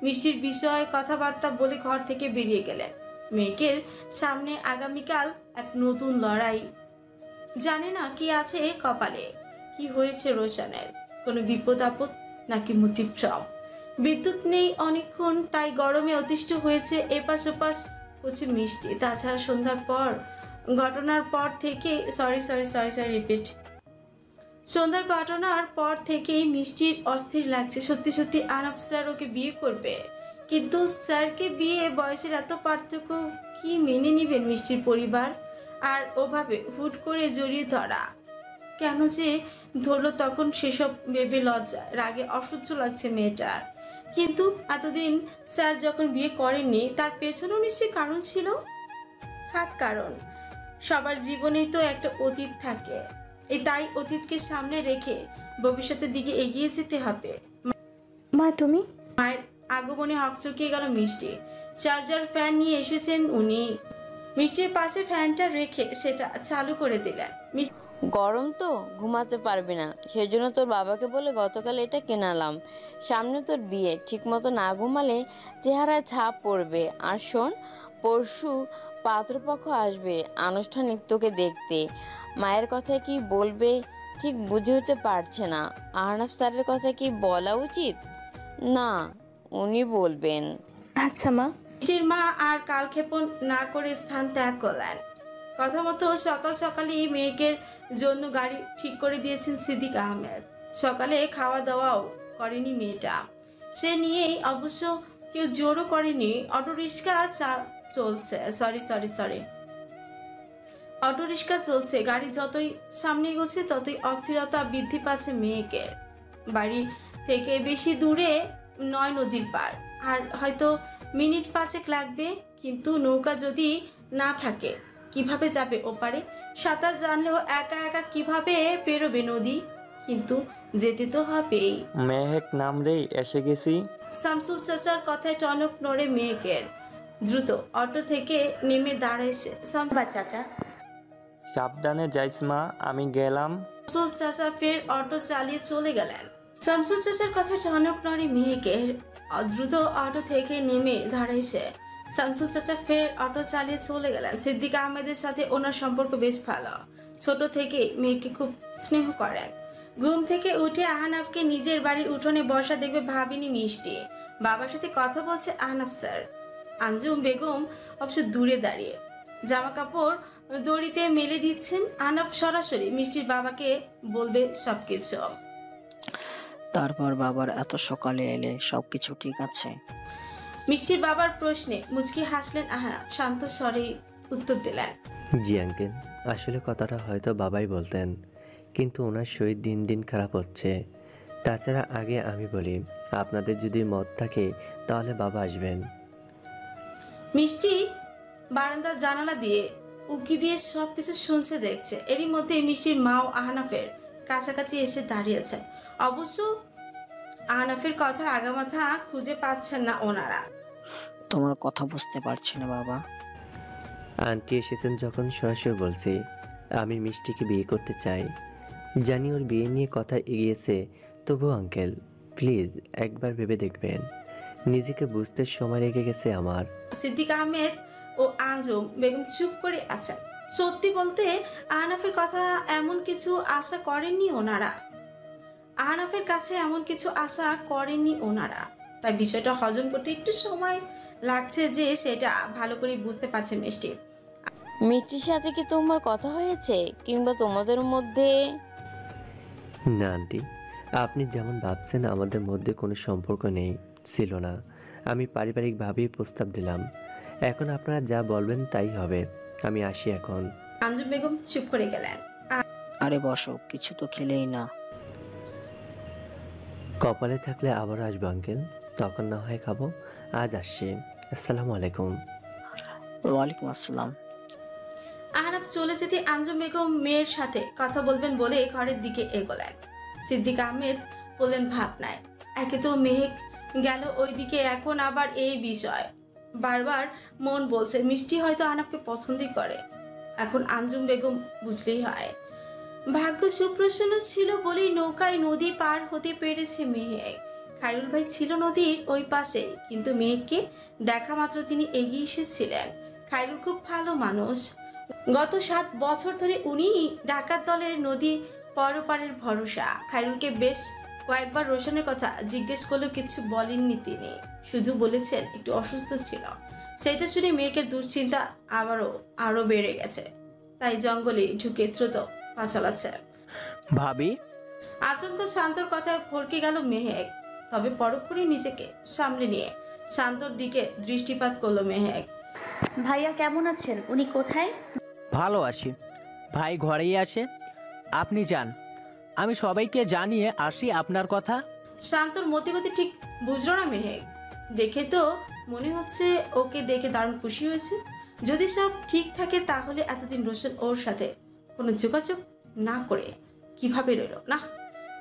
মিষ্টির বিষয় কথাবার্তা বলে ঘর থেকে বেরিয়ে গেলেন। মেঘের সামনে আগামীকাল এক নতুন লড়াই। জানে না কি আছে কপালে, কি হয়েছে রোশনের, কোনো বিপদ আপদ নাকি মতিভ্রম। বিদ্যুৎ নেই অনেকক্ষণ, তাই গরমে অতিষ্ঠ হয়েছে এপাশ ওপাশ হচ্ছে মিষ্টি। তাছাড়া সন্ধ্যার পর ঘটনার পর থেকে রিপিট সন্ধ্যার ঘটনার পর থেকেই মিষ্টির অস্থির লাগছে। সত্যি সত্যি আনাফ স্যার ওকে বিয়ে করবে, কিন্তু স্যারকে বিয়ে বয়সের এত পার্থক্য কি মেনে নেবেন মিষ্টির পরিবার? আর ওভাবে হুট করে জড়িয়ে ধরা কেন যে ধরলো তখন সেসব ভেবে লজ্জা রাগে অসহ্য লাগছে মেয়েটার। কিন্তু এতদিন স্যার যখন বিয়ে করেননি তার পেছনেও নিশ্চয়ই কারণ ছিল। থাক কারণ, সবার জীবনেই তো একটা অতীত থাকে। তাই অতীতকে সামনে রেখে ভবিষ্যতের দিকে এগিয়ে যেতে হবে। মা তুমি? মায়ের আগমনে হকচকিয়ে গেল মিষ্টি। চার্জার ফ্যান নিয়ে এসেছেন উনি। মিষ্টির পাশে ফ্যানটা রেখে সেটা চালু করে দিলেন। গরম তো ঘুমাতে পারবি না, সেজন্য তোর বাবাকে বলে গতকাল এটা কেনালাম। সামনে তোর বিয়ে, ঠিক মতো না ঘুমালে চেহারায় ছাপ পড়বে। আর শোন, পরশু পাত্রপক্ষ আসবে আনুষ্ঠানিক তোকে দেখতে। মায়ের কথা কি বলবে ঠিক বুঝে উঠতে পারছে না। আহনাফ স্যারের কথা কি বলা উচিত? না, উনি বলবেন। আচ্ছা মা। মিষ্টির মা আর কালক্ষেপণ না করে স্থান ত্যাগ করলেন। কথা মতো সকাল সকালেই মেয়েকের জন্য গাড়ি ঠিক করে দিয়েছেন সিদ্দিক আহমেদ। সকালে খাওয়া দাওয়াও করেনি মেয়েটা, সে নিয়েই অবশ্য কেউ জোরও করেনি। অটোরিক্সা চলছে অটোরিক্সা চলছে। গাড়ি যতই সামনে এগোচ্ছে ততই অস্থিরতা বৃদ্ধি পাচ্ছে মেয়েকে। বাড়ি থেকে বেশি দূরে নয় নদীর পার, আর হয়তো মিনিট 5 লাগবে। কিন্তু নৌকা যদি না থাকে কিভাবে যাবে ওপারে? সাঁতার জানলেও একা একা কিভাবে পেরোবে নদী? কিন্তু যেতে তো হবেই। মেহেক নাম রে, এসে গেছি। শামসুল চাচার কথায় টনক নড়ে মেয়েকের। দ্রুত অটো থেকে নেমে দাঁড়াইছে চাচা। সাবধানে যাইস মা, আমি গেলাম। শামসুল চাচা ফের অটো চালিয়ে চলে গেলেন। শামসুল চাচার কথা টনক নড়ে মেয়েকের। দ্রুত অটো থেকে নেমে দাঁড়াইছে। শামসুল চাচা ফের অটো চালিয়ে চলে গেলেন। সিদ্দিক আহমেদের সাথে ওনার সম্পর্ক বেশ ভালো। ছোট থেকে মেয়েকে খুব স্নেহ করেন। ঘুম থেকে উঠে আহনাফকে নিজের বাড়ির উঠোনে বসা দেখবে ভাবিনি মিষ্টি। বাবার সাথে কথা বলছে আহনাফ স্যার। আঞ্জুম বেগম অবশ্য দূরে দাঁড়িয়ে জামা কাপড় দড়িতে মেলে দিচ্ছেন। আহনাফ সরাসরি মিষ্টির বাবাকে বলবে সবকিছু। তারপর বাবার এত সকালে এলে সবকিছু ঠিক আছে? মিষ্টির বাবার প্রশ্নে মুচকি হাসলেন আহনাফ, শান্ত স্বরে উত্তর দিলেন। জি আঙ্কেল, আসলে কথাটা হয়তো বাবাই বলতেন, কিন্তু ওনার শরীর দিন দিন খারাপ হচ্ছে। তাছাড়া আগে আমি বলি, আপনাদের যদি মত থাকে তাহলে বাবা আসবেন। মিষ্টি বারান্দার জানালা দিয়ে উকি দিয়ে সবকিছু শুনছে দেখছে। এরই মধ্যে মিষ্টির মাও আহনাফের কাছাকাছি এসে দাঁড়িয়েছে। অবশ্য আহনাফের কথার আগামাথা খুঁজে পাচ্ছেন না ওনারা। তোমার কথা বুঝতে পারছি না বাবা। আন্টি এসেছেন যখন সরাসরি বলছি, আমি মিষ্টিকে বিয়ে করতে চাই। জানি ওর বিয়ে নিয়ে কথা এগিয়েছে, তবু আঙ্কেল প্লিজ একবার ভেবে দেখবেন। নিজেকে বুঝতে সময় লেগে গেছে আমার। সিদ্দিক আহমেদ ও আঞ্জুম বেগম চুপ করে আছেন। সত্যি বলতে আহনাফের কথা এমন কিছু আশা করেননি ওনারা। আহনাফের কাছে এমন কিছু আশা করেননি ওনারা। তাই বিষয়টা হজম করতে একটু সময় লাগছে যে সেটা ভালো করে বুঝতে পারছে মিষ্টি। মিষ্টির সাথে কি তোমার কথা হয়েছে, কিংবা তোমাদের মধ্যে? না আন্টি, আপনি যেমন ভাবছেন আমাদের মধ্যে কোনো সম্পর্ক নেই, ছিল না। আমি পারিবারিকভাবেই প্রস্তাব দিলাম। এখন আপনারা যা বলবেন তাই হবে। আমি আসি এখন। আঞ্জুম বেগম চুপ করে গেলেন। আরে বসো, কিছু তো খেলেই না। কপালে থাকলে আবারও আসবো আঙ্কেল, তখন না হয় খাবো। আজ আসছি। আসসালামু আলাইকুম। ওয়ালাইকুম আসসালাম। আহনাফ চলে যেতে আঞ্জুম বেগম মেয়ের সাথে কথা বলবেন বলে ঘরের দিকে এগোলেন। সিদ্দিক আহমেদ বললেন ভাবনায়। একে তো মেহেক গেল ওইদিকে, এখন আবার এই বিষয়। বারবার মন বলছে মিষ্টি হয়তো আহনাফকে পছন্দই করে। এখন আঞ্জুম বেগম বুঝলেই হয়। ভাগ্য সুপ্রসন্ন ছিল বলেই নৌকায় নদী পার হতে পেরেছে মেহেক। খায়রুল ভাই ছিল নদীর ওই পাশে, কিন্তু মেহেককে দেখা মাত্র তিনি এগিয়ে এসেছিলেন। খায়রুল খুব ভালো মানুষ। গত 7 বছর ধরে উনি ডাকাত দলের নদী পরপারের ভরসা। খায়রুলকে বেশ কয়েকবার রোশনের কথা জিজ্ঞেস করলেও কিছু বলেননি তিনি, শুধু বলেছেন একটু অসুস্থ ছিল। সেটা শুনে মেয়েকে দুশ্চিন্তা আরো বেড়ে গেছে, তাই জঙ্গলে ঢুকে দ্রুত পা চালাচ্ছে। ভাবি, আচমকা শান্তর কথায় ভরকে গেল মেহেক। তবে পরক্ষণে নিজেকে সামলে নিয়ে শান্তর দিকে দৃষ্টিপাত করলো মেহেক। ভাইয়া কেমন আছেন? উনি কোথায়? ভালো আছি। ভাই ঘরেই আছে, আপনি যান, আমি সবাইকে জানিয়ে আসি আপনার কথা। শান্তর মতিগতি ঠিক বুঝলো না মেহেক। দেখে তো মনে হচ্ছে ওকে দেখে দারুণ খুশি হয়েছে। যদি সব ঠিক থাকে তাহলে এতদিন রোশন ওর সাথে কোনো যোগাযোগ না করে কিভাবে রইল না?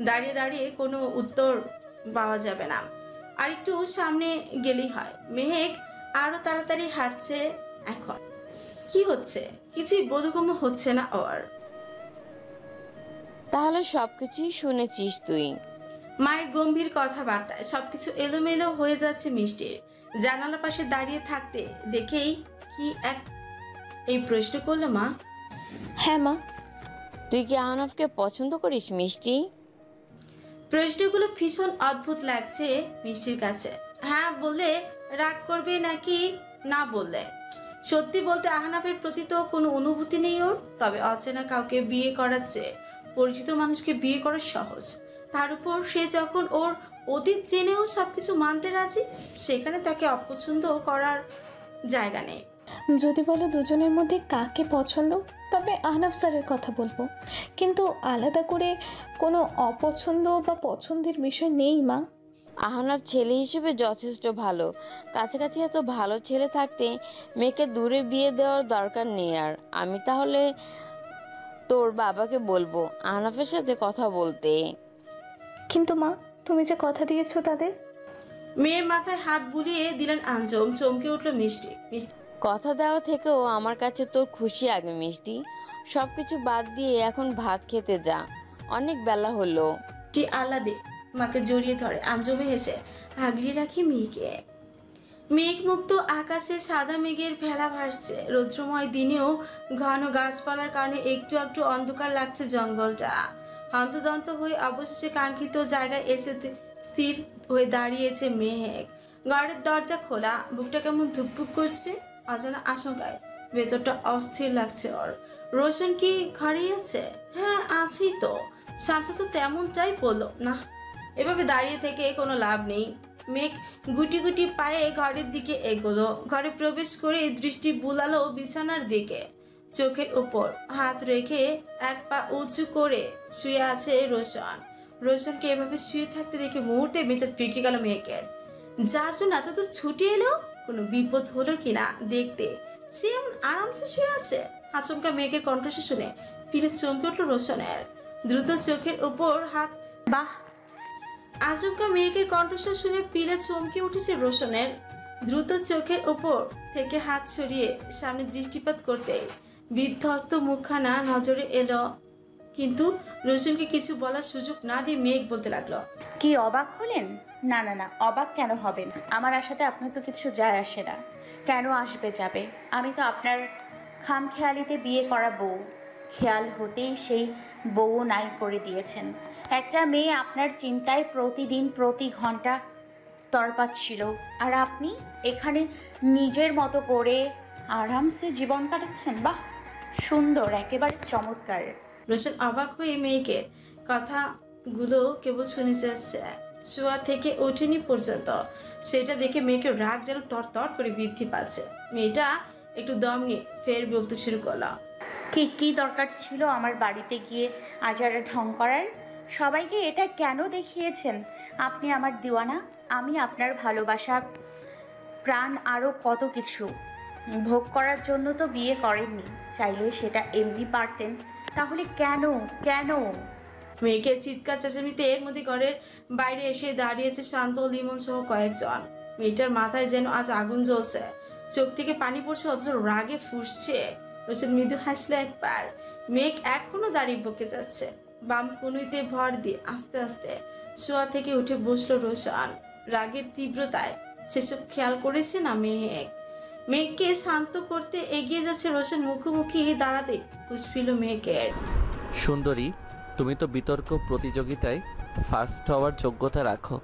দাঁড়িয়ে দাঁড়িয়ে কোনো উত্তর পাওয়া যাবে না। আর একটু সামনে গেলেই হয়। মেহেক আরো তাড়াতাড়ি হাঁটছে। এখন কি হচ্ছে কিছুই বোধগম্য হচ্ছে না ওর। তাহলে সবকিছুই শুনেছিস তুই? মায়ের গম্ভীর কথাবার্তায় সবকিছু এলোমেলো হয়ে যাচ্ছে মিষ্টির। জানালার পাশে দাঁড়িয়ে থাকতে দেখেই কি এই প্রশ্ন করলো মা। হ্যাঁ মা। তুই কি আহনাফকে পছন্দ করিস মিষ্টি? প্রশ্নগুলো ভীষণ অদ্ভুত লাগছে মিষ্টির কাছে। হ্যাঁ বললে রাগ করবে নাকি না বললে? সত্যি বলতে আহনাফের প্রতি তো কোনো অনুভূতি নেই ওর। তবে অচেনা কাউকে বিয়ে করার চেয়ে পরিচিত মানুষকে বিয়ে করা সহজ। তার উপর সে যখন ওর অতীত জেনেও সবকিছু মানতে রাজি, সেখানে তাকে অপছন্দ করার জায়গা নেই। যদি বলো দুজনের মধ্যে কাকে পছন্দ, তবে আহনাফ স্যারের কথা বলবো, কিন্তু আলাদা করে কোনো অপছন্দ বা পছন্দের বিষয় নেই মা। আহনাফ ছেলে হিসেবে যথেষ্ট ভালো। কাছাকাছি এত ভালো ছেলে থাকতে মেয়েকে দূরে বিয়ে দেওয়ার দরকার নেই। আর আমি তাহলে তোর বাবাকে বলবো আহনাফের সাথে কথা বলতে। কিন্তু মা, তুমি যে কথা দিয়েছো তাদের। মেয়ের মাথায় হাত বুলিয়ে দিলেন আঞ্জুম। চমকে উঠল মিষ্টি। কথা দেওয়া থেকেও আমার কাছে তোর খুশি আগে মিষ্টি। সবকিছু বাদ দিয়ে এখন ভাত খেতে যা, অনেক বেলা হলো। আহ্লাদে মাকে জড়িয়ে ধরে আঞ্জুমে হেসে আগলিয়ে রাখি মেয়েকে। মেঘ মুক্ত আকাশে সাদা মেঘের ভেলা ভাসছে। রৌদ্রময় দিনেও ঘন গাছপালার কারণে একটু একটু অন্ধকার লাগছে জঙ্গলটা। হন্তদন্ত হয়ে অবশেষে কাঙ্ক্ষিত জায়গায় এসে স্থির হয়ে দাঁড়িয়েছে মেহেক। ঘরের দরজা খোলা, বুকটা কেমন ধুকপুক করছে অজানা আশঙ্কায়। ভেতরটা অস্থির লাগছে ওর। রোশন কি ঘরেই আছে? হ্যাঁ আছেই তো। শান্ত তো তেমনটাই বললো। না, এভাবে দাঁড়িয়ে থেকে কোনো লাভ নেই। মেঘ গুটি গুটি পায়ে ঘরের দিকে এগোলো। ঘরে প্রবেশ করে দৃষ্টি বুলালো বিছানার দিকে। চোখের উপর হাত রেখে এক পা উঁচু করে শুয়ে আছে রোশন। রোশনকে এভাবে শুয়ে থাকতে দেখে মুহূর্তে মেজাজ বিগড়ে গেল মেঘের। যার জন্য এতদূর ছুটে এলো, কোনো বিপদ হলো কিনা দেখতে সে এমন আরামসে শুয়ে আছে। আচমকা মেঘের কণ্ঠস্বর শুনে পিঠে চমকে উঠল রোশনের। দ্রুত চোখের উপর হাত বাহ! আচমকা মেঘের কণ্ঠস্বর শুনে পিলে চমকে উঠেছে রোশনের। দ্রুত চোখের উপর থেকে হাত সরিয়ে সামনে দৃষ্টিপাত করতে বিধ্বস্ত মুখখানা নজরে এলো, কিন্তু রোশনকে কিছু বলার সুযোগ না দিয়ে মেঘ বলতে লাগলো, কি অবাক হলেন? না না না, অবাক কেন হবেন? আমার আসাতে আপনার তো কিছু যায় আসে না। কেন আসবে যাবে? আমি তো আপনার খামখেয়ালিতে বিয়ে করা বউ। খেয়াল হতেই সেই বউ নাই করে দিয়েছেন। একটা মেয়ে আপনার চিন্তায় প্রতিদিন প্রতি ঘন্টা তরপাচ্ছিল, আর আপনি এখানে নিজের মতো করে আরামসে জীবন কাটাচ্ছেন। বাহ, সুন্দর, একেবারে চমৎকার। রোশন অবাক হয়ে মেয়েকে কথাগুলো কেবল শুনে যাচ্ছে, শোয়া থেকে ওঠেনি পর্যন্ত। সেটা দেখে মেয়েকে রাগ যেন তরতর করে বৃদ্ধি পাচ্ছে। মেয়েটা একটু দম নিয়ে ফের বলতে শুরু করলো, কি দরকার ছিল আমার বাড়িতে গিয়ে আজারে ঢং করার? সবাইকে এটা কেন দেখিয়েছেন আপনি আমার দিওয়ানা? আমি আপনার ভালোবাসা, প্রাণ, আরও কত কিছু ভোগ করার জন্য তো বিয়ে করেননি। চাইলে সেটা এমনি পারতেন, তাহলে কেন কেন? মেয়েকে চিৎকার চেঁচামেচিতে এর মধ্যে ঘরের বাইরে এসে দাঁড়িয়েছে শান্ত ও লিমন সহ কয়েকজন। মেয়েটার মাথায় যেন আজ আগুন জ্বলছে, চোখ থেকে পানি পড়ছে, অথচ রাগে ফুঁসছে। রোশন মৃদু হাসলো একবার। মেঘ এখনো দাঁড়িয়ে বকে যাচ্ছে। বাম কনুইতে ভর দিয়ে আস্তে আস্তে শোয়া থেকে উঠে বসলো রোশন। রাগের তীব্রতায় সেসব খেয়াল করেছে না মেঘ। মেঘকে শান্ত করতে এগিয়ে যাচ্ছে রোশন। মুখোমুখি দাঁড়াতে ফুসফিল মেঘের, সুন্দরী, তুমি তো বিতর্ক প্রতিযোগিতায় ফার্স্ট হওয়ার যোগ্যতা রাখো।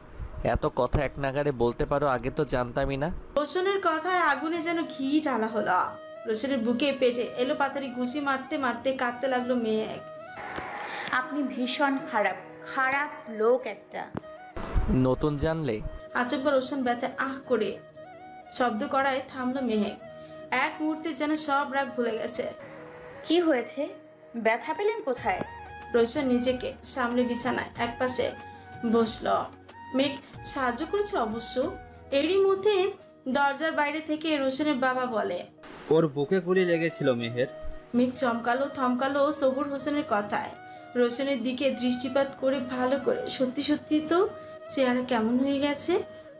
এত কথা এক নাগাড়ে বলতে পারো, আগে তো জানতামই না। রোশনের কথায় আগুনে যেন ঘি ঢালা হলো। রোশনের বুকে পেটে এলো পাতারি ঘুষি মারতে মারতে কাঁদতে লাগলো মেঘ। আপনি ভীষণ খারাপ খারাপ লোক একটা। নতুন জানলে? আচমকা রোশন ব্যথা আহ করে শব্দ করায় থামলো মেঘ। এক মুহূর্তে যেন সব রাগ ভুলে গেছে। কি হয়েছে? ব্যথা পেলেন কোথায়? রোশন নিজেকে সামলে বিছানায় একপাশে বসলো। মেঘ সাহায্য করেছে অবশ্য। এরই মধ্যে দরজার বাইরে থেকে রোশনের বাবা বলে, ওর বুকে গুলি লেগেছিল মেহের। মেঘ চমকালো থমকালো সবুর হোসেনের কথায়। রোশনের দিকে দৃষ্টিপাত করে ভালো করে, সত্যি সত্যি তো চেহারা কেমন হয়ে গেছে।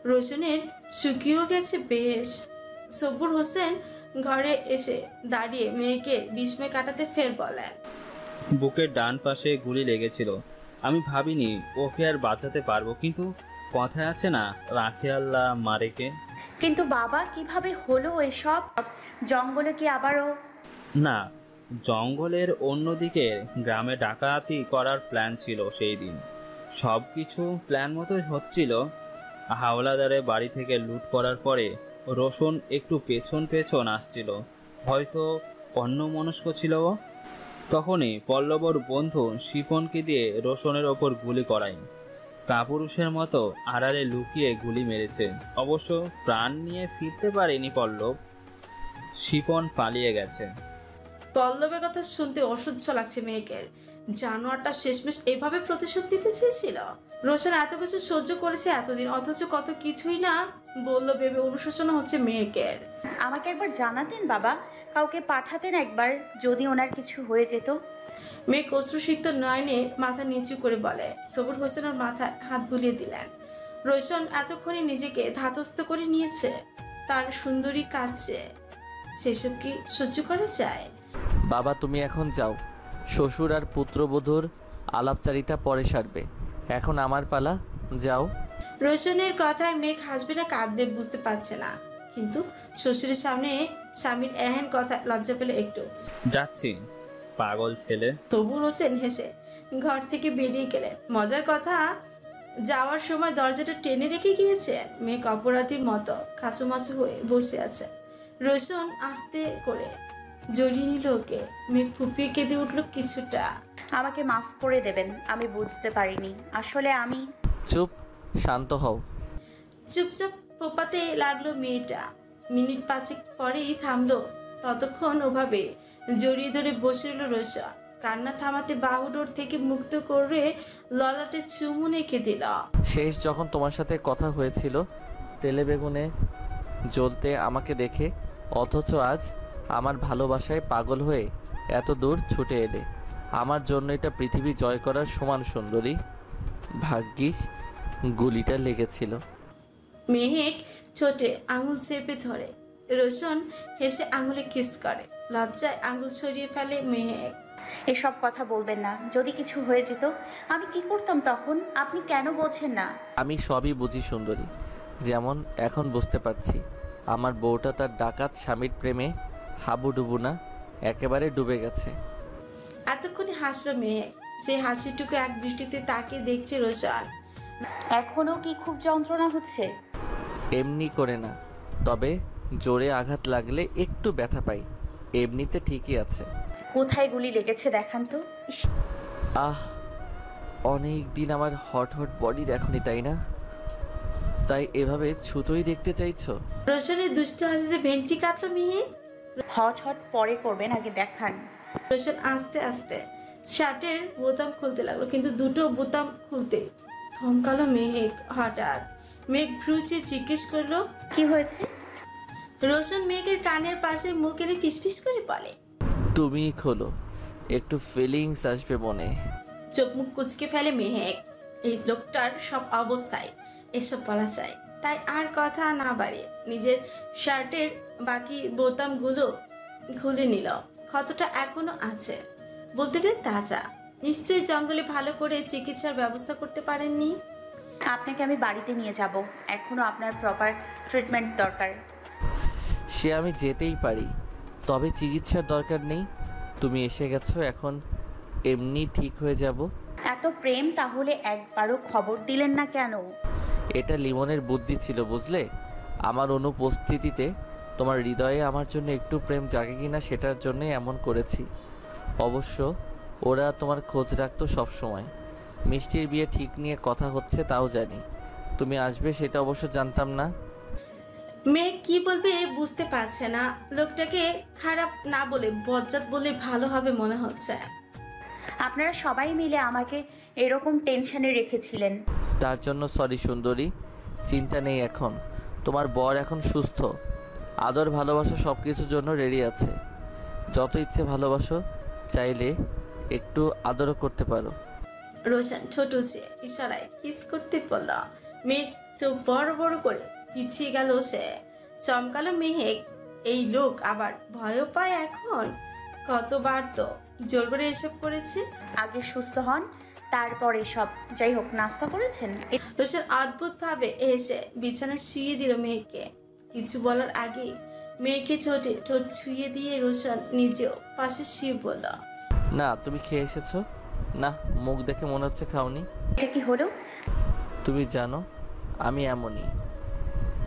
রোশনের শুকিয়েও গেছে বেশ। সবুর হোসেন ঘরে এসে দাঁড়িয়ে মেয়েকে বিস্ময় কাটাতে ফের বলেন, বুকের ডান পাশে গুলি লেগেছিল। আমি ভাবিনি ওকে আর বাঁচাতে পারবো, কিন্তু কথায় আছে না, রাখে আল্লাহ মারেকে। কিন্তু বাবা, কিভাবে হলো এসব? জঙ্গলে কি আবারও? না, জঙ্গলের অন্যদিকে গ্রামে ডাকাতি করার প্ল্যান ছিল সেই দিন। সব কিছু প্ল্যান মতোই হচ্ছিল। হাওলাদারে বাড়ি থেকে লুট করার পরে রোশন একটু পেছন পেছন আসছিল, হয়তো অন্যমনস্ক ছিল ও। তখনই পল্লবর বন্ধু শিপনকে দিয়ে রোশনের ওপর গুলি করায়। কাপুরুষের মতো আড়ালে লুকিয়ে গুলি মেরেছে। অবশ্য প্রাণ নিয়ে ফিরতে পারেনি পল্লব, শিপন পালিয়ে গেছে। পল্লবের কথা শুনতে অসহ্য লাগছে মেয়েকে। জানোয়ারটা শেষমেশ এভাবে প্রতিশোধ দিতে চেয়েছিল। রোশন এত কিছু সহ্য করেছে এতদিন, অথচ কত কিছুই না বললো ভেবে অনুশোচনা হচ্ছে মেয়েকের। আমাকে একবার জানাতেন বাবা, কাউকে পাঠাতেন একবার, যদি ওনার কিছু হয়ে যেত। মেঘ অশ্রুসিক্ত নয়নে মাথা নিচু করে বলে। সবুর হোসেন ওর মাথায় হাত বুলিয়ে দিলেন। রোশন এতক্ষণে নিজেকে ধাতস্থ করে নিয়েছে। তার সুন্দরী কাঁদছে, সেসব কি সহ্য করা যায়? বাবা, তুমি এখন যাও। শ্বশুর আর পুত্রবধূর আলাপচারিতা পরে সারবে। এখন আমার পালা, যাও। রোশনের কথায় মেঘ হাসবে না কাঁদবে বুঝতে পারছে না, কিন্তু শ্বশুরের সামনে স্বামীর এহেন কথা লজ্জা পেলে একটু। যাচ্ছি, পাগল ছেলে। সবুর হোসেন হেসে ঘর থেকে বেরিয়ে গেলেন। মজার কথা, যাওয়ার সময় দরজাটা টেনে রেখে গিয়েছেন। মেঘ অপরাধীর মতো কাছুমাছু হয়ে বসে আছে। রোশন আস্তে করে জড়িয়ে নিল ওকে। মেঘ ফুপিয়ে কেঁদে উঠল কিছুটা। আমাকে মাফ করে দেবেন, আমি বুঝতে পারিনি। আসলে আমি চুপ, শান্ত হও। চুপচাপ ফোপাতে লাগলো মেয়েটা। মিনিট 5 পরেই থামলো। ততক্ষণ ওভাবে জড়িয়ে ধরে বসে রইল রোশন। কান্না থামাতে বাহুডোর থেকে মুক্ত করে ললাটে চুমু এঁকে দিল। শেষ যখন তোমার সাথে কথা হয়েছিল তেলে বেগুনে জ্বলতে আমাকে দেখে, অথচ আজ আমার ভালোবাসায় পাগল হয়ে এত দূর ছুটে এলে। আমার জন্য এটা পৃথিবী জয় করার সমান সুন্দরী। ভাগ্যিস গুলিটা লেগেছিল। মেহেক ছোটে আঙুল চেপে ধরে। রোশন হেসে আঙুলে কিস করে। লজ্জায় আঙুল সরিয়ে ফেলে মেহেক। এসব কথা বলবেন না। যদি কিছু হয়ে যেত আমি কি করতাম তখন? আপনি কেন বোঝেন না? আমি সবই বুঝি সুন্দরী, যেমন এখন বুঝতে পারছি আমার বউটা তার ডাকাত স্বামীর প্রেমে হাবুডুবু না, একেবারে ডুবে গেছে। এতক্ষণে হাসলো মেহেক। সেই হাসিটুকু এক দৃষ্টিতে তাকে দেখছে রোশন। এখনো কি খুব যন্ত্রণা হচ্ছে? এমনি করে না, তবে জোরে আঘাত লাগলে একটু ব্যথা পাই, এমনিতে ঠিকই আছে। কোথায় গুলি লেগেছে দেখান তো। ইস, আহ, অনেক দিন আমার হট হট বডি দেখনি তাই না? তাই এভাবে ছুতোই দেখতে চাইছো? রোশনের দুষ্ট হাসিতে ভেঙচি কাটলো মেহেক। হট হট পরে করবেন, আগে দেখান। রোশন আস্তে আস্তে শার্টের বোতাম খুলতে লাগলো, কিন্তু দুটো বোতাম খুলতে থমকালো মেহেক। হঠাৎ মেঘ ভ্রুচে জিজ্ঞেস করলো, কি হয়েছে? রোশন মেঘের কানের পাশে মুখ এনে ফিসফিস করে বলে, তুমিই খোলো, একটু ফিলিংস আসবে মনে। চোখ মুখ কুচকে ফেলে মেহেক। এই লোকটার সব অবস্থায় এসব বলা যায়, তাই আর কথা না বাড়িয়ে নিজের শার্টের বাকি বোতামগুলো খুলে নিল। ক্ষতটা এখনো আছে, বলতে গেলে তাজা। নিশ্চয়ই জঙ্গলে ভালো করে চিকিৎসার ব্যবস্থা করতে পারেননি। আপনাকে আমি বাড়িতে নিয়ে যাব। এখনো আপনার প্রপার ট্রিটমেন্ট দরকার। সে আমি যেতেই পারি, তবে চিকিৎসার দরকার নেই। তুমি এসে গেছো, এখন এমনি ঠিক হয়ে যাব। এত প্রেম, তাহলে একবারও খবর দিলেন না কেন? এটা লিমনের বুদ্ধি ছিল বুঝলে। আমার অনুপস্থিতিতে তোমার হৃদয়ে আমার জন্য একটু প্রেম জাগে কিনা সেটার জন্যই এমন করেছি। অবশ্য ওরা তোমার খোঁজ রাখতো সবসময়। মিষ্টির বিয়ে ঠিক নিয়ে কথা হচ্ছে তাও জানি, তুমি আসবে সেটা অবশ্য জানতাম না। মেয়ে কি বলবে বুঝতে পারছে না। লোকটাকে খারাপ না বলে বজ্জাত বলে ভালো হবে মনে হচ্ছে। আপনারা সবাই মিলে আমাকে এরকম টেনশনে রেখেছিলেন। তার জন্য সরি সুন্দরী, চিন্তা নেই এখন। তোমার বর এখন সুস্থ, আদর ভালোবাসা সব কিছুর জন্য রেডি আছে। যত ইচ্ছে ভালোবাসো, চাইলে একটু আদরও করতে পারো। রোশন ছোট চেয়ে ইশারায় কিস করতে বলল। মেঘ চোখ বড় বড় করে পিছিয়ে গেল সে। চমকালো মেহেক, এই লোক আবার ভয়ও পায় এখন। কতবার তো জোর করে এসব করেছে। আগে সুস্থ হন, তারপরে সব। যাই হোক, নাস্তা করেছেন? রোশন অদ্ভুত ভাবে এসে বিছানায় শুয়ে দিল মেয়েকে। কিছু বলার আগেই মেয়েকে ঠোঁটে ঠোঁট ছুঁয়ে দিয়ে রোশন নিজেও পাশে শুয়ে বলল, না, তুমি খেয়ে এসেছো? না, মুখ দেখে মনে হচ্ছে খাওনি। এটা কি হলো? তুমি জানো আমি এমনই।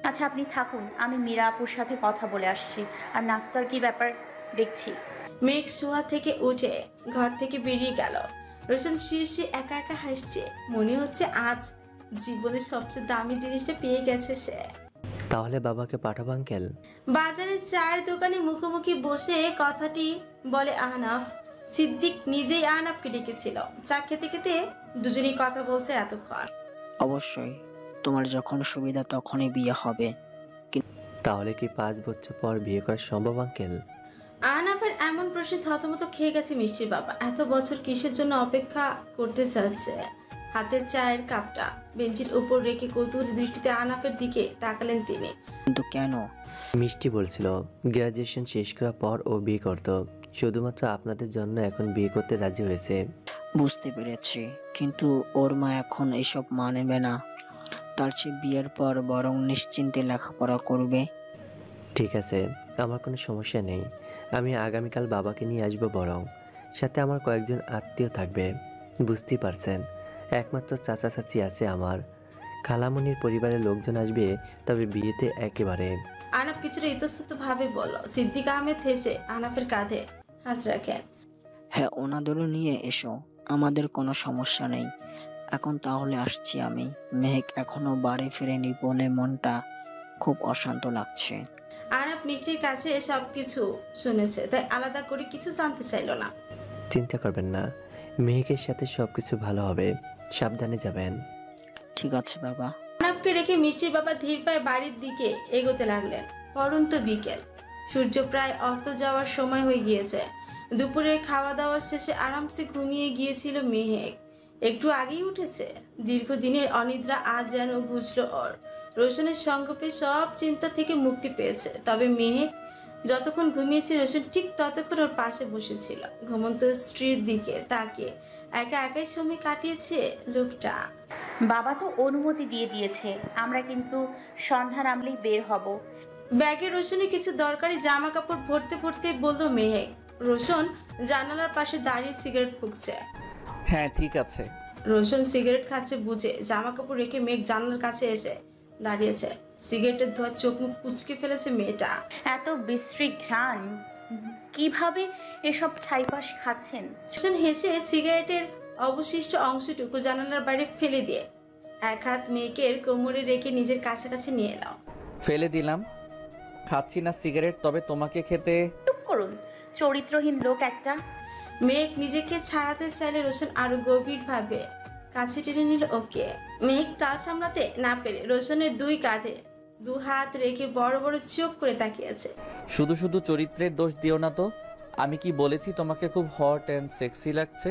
আচ্ছা, আপনি থাকুন, আমি মীরা আপুর সাথে কথা বলে আসছি। আর নাস্তার কি ব্যাপার দেখছি। মেঘ শোয়া থেকে উঠে ঘর থেকে বেরিয়ে গেল। রোশন শুয়ে শুয়ে একা একা হাসছে। মনে হচ্ছে আজ জীবনের সবচেয়ে দামি জিনিসটা পেয়ে গেছে সে। তাহলে বাবাকে পাঠাবো আঙ্কেল? বাজারে চায়ের দোকানে মুখোমুখি বসে কথাটি বলে আহনাফ। সিদ্দিক নিজেই আহনাফকে ডেকেছিল। চা খেতে খেতে দুজনেই কথা বলছে এতক্ষণ। অবশ্যই, তোমার যখন সুবিধা তখনই বিয়ে হবে। তাহলে কি 5 বছর পর বিয়ে করা সম্ভব আঙ্কেল? আহনাফের এমন প্রশ্নে থতমত খেয়ে গেছে মিষ্টির বাবা। এত বছর কিসের জন্য অপেক্ষা করতে চাচ্ছে। হাতের চায়ের কাপটা বেঞ্চির উপর রেখে কৌতূহলী দৃষ্টিতে আহনাফের দিকে তাকালেন তিনি। কিন্তু কেন? মিষ্টি বলছিল গ্রাজুয়েশন শেষ করার পর ও বিয়ে করত। শুধুমাত্র আপনাদের জন্য এখন বিয়ে করতে রাজি হয়েছে। বুঝতে পেরেছি, কিন্তু ওর মা এখন এসব মানবে না। তার চেয়ে বিয়ের পর বরং নিশ্চিন্তে লেখাপড়া করবে। ঠিক আছে, আমার কোনো সমস্যা নেই। আমি আগামীকাল বাবাকে নিয়ে আসবো, বরং সাথে আমার কয়েকজন আত্মীয় থাকবে। বুঝতেই পারছেন, একমাত্র চাচা চাচি আছে আমার। খালামণির পরিবারের লোকজন আসবে, তবে বিয়েতে একেবারে। আহনাফ কিছুটা ইতস্তত ভাবে বলল। সিদ্দিক আহমেদ হেসে আহনাফের কাঁধে হাত রাখেন। হ্যাঁ, ওনাদেরও নিয়ে এসো, আমাদের কোনো সমস্যা নেই। এখন তাহলে আসছি আমি। মেহেক এখনো বাড়ি ফিরেনি বলে মনটা খুব অশান্ত লাগছে। আরাফ মিষ্টির কাছে সবকিছু শুনেছে, তাই আলাদা করে কিছু জানতে চাইল না। চিন্তা করবেন না, মেহেকের সাথে সবকিছু ভালো হবে, সাবধানে যাবেন। ঠিক আছে বাবা। আরাফকে রেখে মিষ্টির বাবা ধীর পায়ে বাড়ির দিকে এগোতে লাগলেন। পরন্ত বিকেল, সূর্য প্রায় অস্ত যাওয়ার সময় হয়ে গিয়েছে। দুপুরের খাওয়া দাওয়া শেষে আরামসে ঘুমিয়ে গিয়েছিল মেহেক। একটু আগেই উঠেছে। দীর্ঘদিনের অনিদ্রা আজ যেন ঘুচল ওর। রোশনের সঙ্গ পেয়ে সব চিন্তা থেকে মুক্তি পেয়েছে। তবে মেহেক যতক্ষণ ঘুমিয়েছে রোশন ঠিক ততক্ষণ ওর পাশে বসেছিল। ঘুমন্ত স্ত্রীর দিকে তাকিয়ে একা একাই সময় কাটিয়েছে লোকটা। বাবা তো অনুমতি দিয়ে দিয়েছে, আমরা কিন্তু সন্ধ্যা নামলেই বের হব। ব্যাগে রোশনে কিছু দরকারি জামা কাপড় ভরতে ভরতে বলল মেহেক। রোশন জানালার পাশে দাঁড়িয়ে সিগারেট ফুঁকছে। হ্যাঁ ঠিক আছে। রোশন সিগারেট খাচ্ছে বুঝে জামা কাপড় রেখে মেঘ জানালার কাছে এসে দাঁড়িয়েছে। সিগারেটের ধোঁয়া চোখ মুখ কুচকে ফেলেছে মেয়েটা। এত বিশ্রী ঘ্রাণ, কিভাবে এসব ছাইপাশ খাচ্ছেন? রোশন হেসে সিগারেটের অবশিষ্ট অংশটুকু জানালার বাইরে ফেলে দিয়ে এক হাত মেয়েকের কোমরে রেখে নিজের কাছাকাছি নিয়ে এলাম। ফেলে দিলাম, খাচ্ছি না সিগারেট, তবে তোমাকে খেতে। চুপ করুন, চরিত্রহীন লোক একটা। মেঘ নিজেকে ছাড়াতে চাইলে রোশন আরো গভীরভাবে কাছে টেনে নিল ওকে। মেঘ টাল সামলাতে না পেরে রোশনের দুই কাঁধে দু হাত রেখে বড় বড় চোখ করে তাকিয়েছে। শুধু শুধু চরিত্রের দোষ দিও না তো। আমি কি বলেছি তোমাকে খুব হট অ্যান্ড সেক্সি লাগছে,